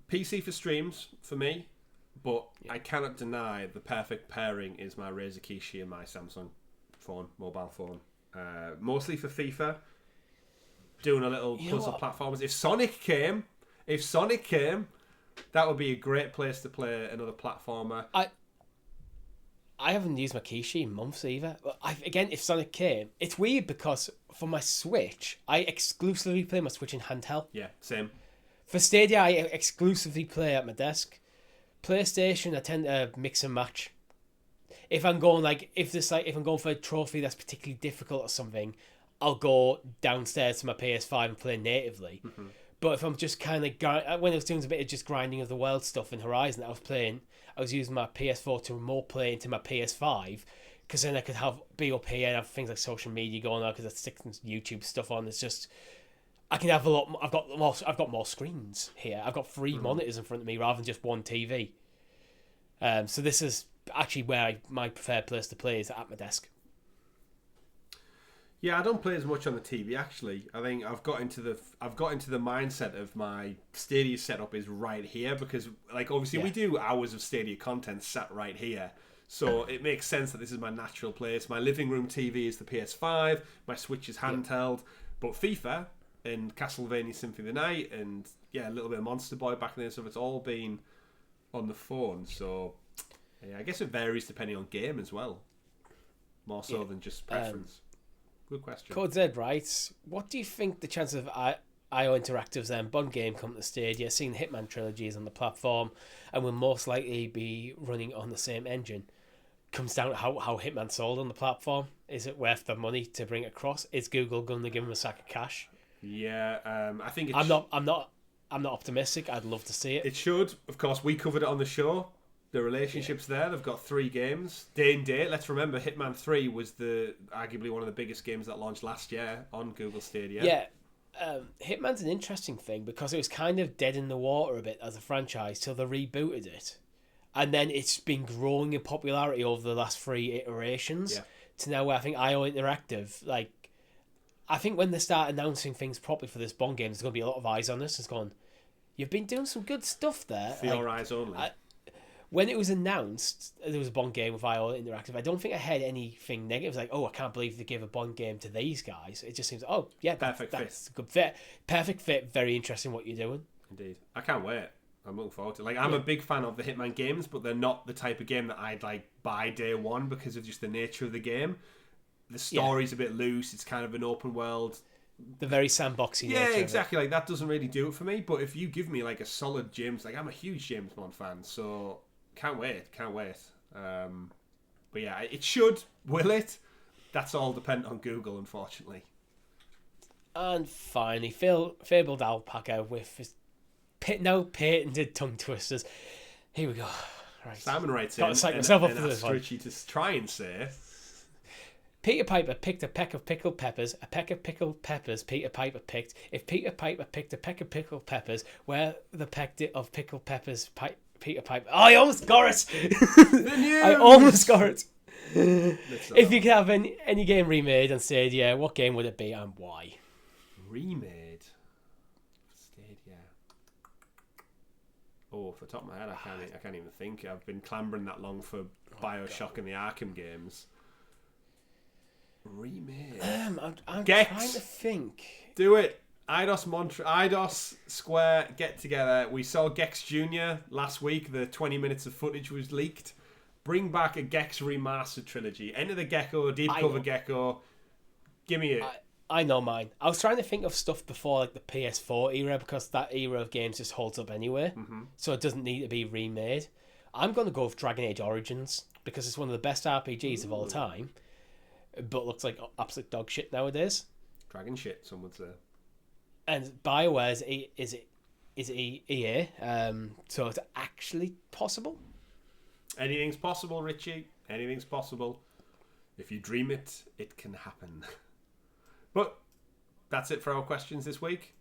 A: PC for streams, for me. But I cannot deny the perfect pairing is my Razer Kishi and my Samsung phone, mobile phone. Mostly for FIFA. Doing a little puzzle platformers. If Sonic came, that would be a great place to play another platformer.
B: I haven't used my Kishi in months either. Again, if Sonic came, it's weird because for my Switch, I exclusively play my Switch in handheld.
A: Yeah, same.
B: For Stadia, I exclusively play at my desk. PlayStation, I tend to mix and match. If I'm going if I'm going for a trophy that's particularly difficult or something, I'll go downstairs to my PS5 and play natively. Mm-hmm. But if I'm just kind of when I was doing a bit of just grinding of the world stuff in Horizon, I was using my PS4 to remote play into my PS5, because then I could be up here and have things like social media going on, because I stick some YouTube stuff on. It's just I can have a lot. I've got more screens here. I've got 3 monitors in front of me rather than just one TV. So this is actually where my preferred place to play is at my desk.
A: Yeah, I don't play as much on the TV actually. I think I've got into the mindset of my Stadia setup is right here, because like obviously we do hours of Stadia content sat right here. So it makes sense that this is my natural place. My living room TV is the PS5, my Switch is handheld, but FIFA and Castlevania Symphony of the Night and a little bit of Monster Boy back in there, so it's all been on the phone. So yeah, I guess it varies depending on game as well. More so than just preference. Good question.
B: Code Z writes, what do you think the chances of IO Interactive's Bond game come to Stadia, seeing the Hitman trilogy is on the platform and will most likely be running on the same engine? Comes down to how Hitman sold on the platform. Is it worth the money to bring it across? Is Google going to give them a sack of cash?
A: Yeah, I think
B: I'm not optimistic. I'd love to see it.
A: It should. Of course, we covered it on the show. The relationships there. They've got 3 games. Day and date. Let's remember, Hitman 3 was arguably one of the biggest games that launched last year on Google Stadia.
B: Yeah. Hitman's an interesting thing because it was kind of dead in the water a bit as a franchise till they rebooted it. And then it's been growing in popularity over the last 3 iterations to now where I think IO Interactive, I think when they start announcing things properly for this Bond game, there's going to be a lot of eyes on this. It's going, you've been doing some good stuff there.
A: For your eyes only.
B: When it was announced there was a Bond game with IO Interactive, I don't think I heard anything negative. It was like, oh, I can't believe they gave a Bond game to these guys. It just seems, oh, yeah, that's a good fit. Perfect fit, very interesting what you're doing.
A: Indeed. I can't wait. I'm looking forward to it. I'm a big fan of the Hitman games, but they're not the type of game that I'd buy day one because of just the nature of the game. The story's a bit loose. It's kind of an open world.
B: The very sandboxy nature.
A: Yeah, exactly. That doesn't really do it for me. But if you give me a solid James, I'm a huge James Bond fan, so can't wait. But yeah, it should. Will it? That's all dependent on Google, unfortunately.
B: And finally, Fabled Alpaca with his no patented tongue twisters. Here we go. Right.
A: Simon writes
B: in
A: and asks Richie to try and say,
B: Peter Piper picked a peck of pickled peppers. A peck of pickled peppers Peter Piper picked. If Peter Piper picked a peck of pickled peppers, where the peck of pickled peppers Peter Piper... Oh, I almost got it! I almost got it! If you could have any game remade on Stadia, what game would it be and why?
A: Remade? Stadia. Oh, off the top of my head, I can't even think. I've been clambering that long for Bioshock and the Arkham games. Remade.
B: I'm trying to think.
A: Do it. Eidos Square get together. We saw Gex Jr. last week. The 20 minutes of footage was leaked. Bring back a Gex remastered trilogy. Enter the Gecko, Deep Cover Gecko. Give me it.
B: I know mine. I was trying to think of stuff before the PS4 era because that era of games just holds up anyway. Mm-hmm. So it doesn't need to be remade. I'm going to go with Dragon Age Origins because it's one of the best RPGs of all time, but looks like absolute dog shit nowadays.
A: Dragon shit, some would say.
B: And BioWare is EA, so it's actually possible.
A: Anything's possible, Richie. Anything's possible. If you dream it, it can happen. But that's it for our questions this week.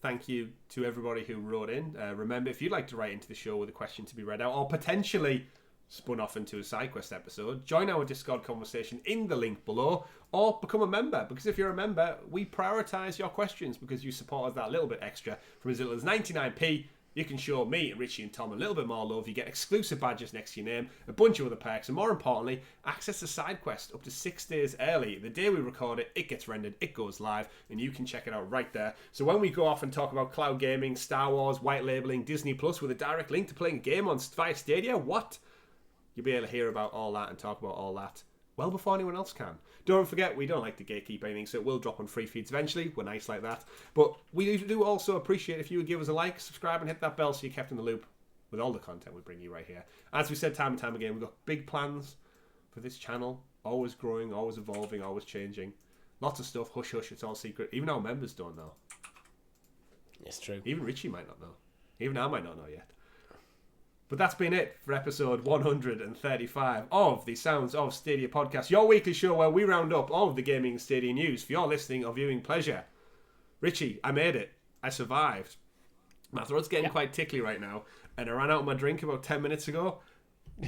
A: Thank you to everybody who wrote in. Remember, if you'd like to write into the show with a question to be read out or potentially spun off into a SideQuest episode, join our Discord conversation in the link below or become a member. Because if you're a member, we prioritise your questions because you support us that little bit extra. From as little as 99p, you can show me, Richie and Tom a little bit more love. You get exclusive badges next to your name, a bunch of other perks, and more importantly, access to SideQuest up to 6 days early. The day we record it, it gets rendered, it goes live, and you can check it out right there. So when we go off and talk about cloud gaming, Star Wars, white labeling, Disney Plus with a direct link to playing a game on via Stadia, what? You'll be able to hear about all that and talk about all that well before anyone else can. Don't forget, we don't like to gatekeep anything, so it will drop on free feeds eventually. We're nice like that. But we do also appreciate if you would give us a like, subscribe, and hit that bell so you're kept in the loop with all the content we bring you right here. As we said time and time again, we've got big plans for this channel. Always growing, always evolving, always changing. Lots of stuff. Hush, hush, it's all secret. Even our members don't know.
B: It's true.
A: Even Richie might not know. Even I might not know yet. But that's been it for episode 135 of the Sounds of Stadia podcast, your weekly show where we round up all of the gaming and Stadia news for your listening or viewing pleasure. Richie, I made it. I survived. My throat's getting quite tickly right now, and I ran out of my drink about 10 minutes ago,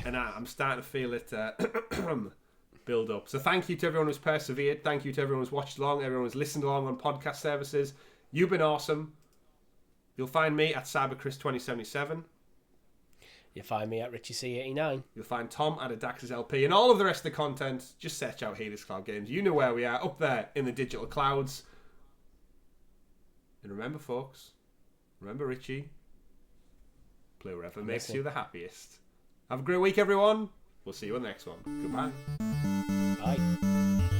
A: and I'm starting to feel it build up. So thank you to everyone who's persevered. Thank you to everyone who's watched along, everyone who's listened along on podcast services. You've been awesome. You'll find me at CyberChris2077.
B: You'll find me at RichieC89.
A: You'll find Tom at Adax's LP and all of the rest of the content. Just search out Hades Cloud Games. You know where we are, up there in the digital clouds. And remember, folks, remember Richie, play wherever makes you the happiest. Have a great week, everyone. We'll see you on the next one. Goodbye.
B: Bye.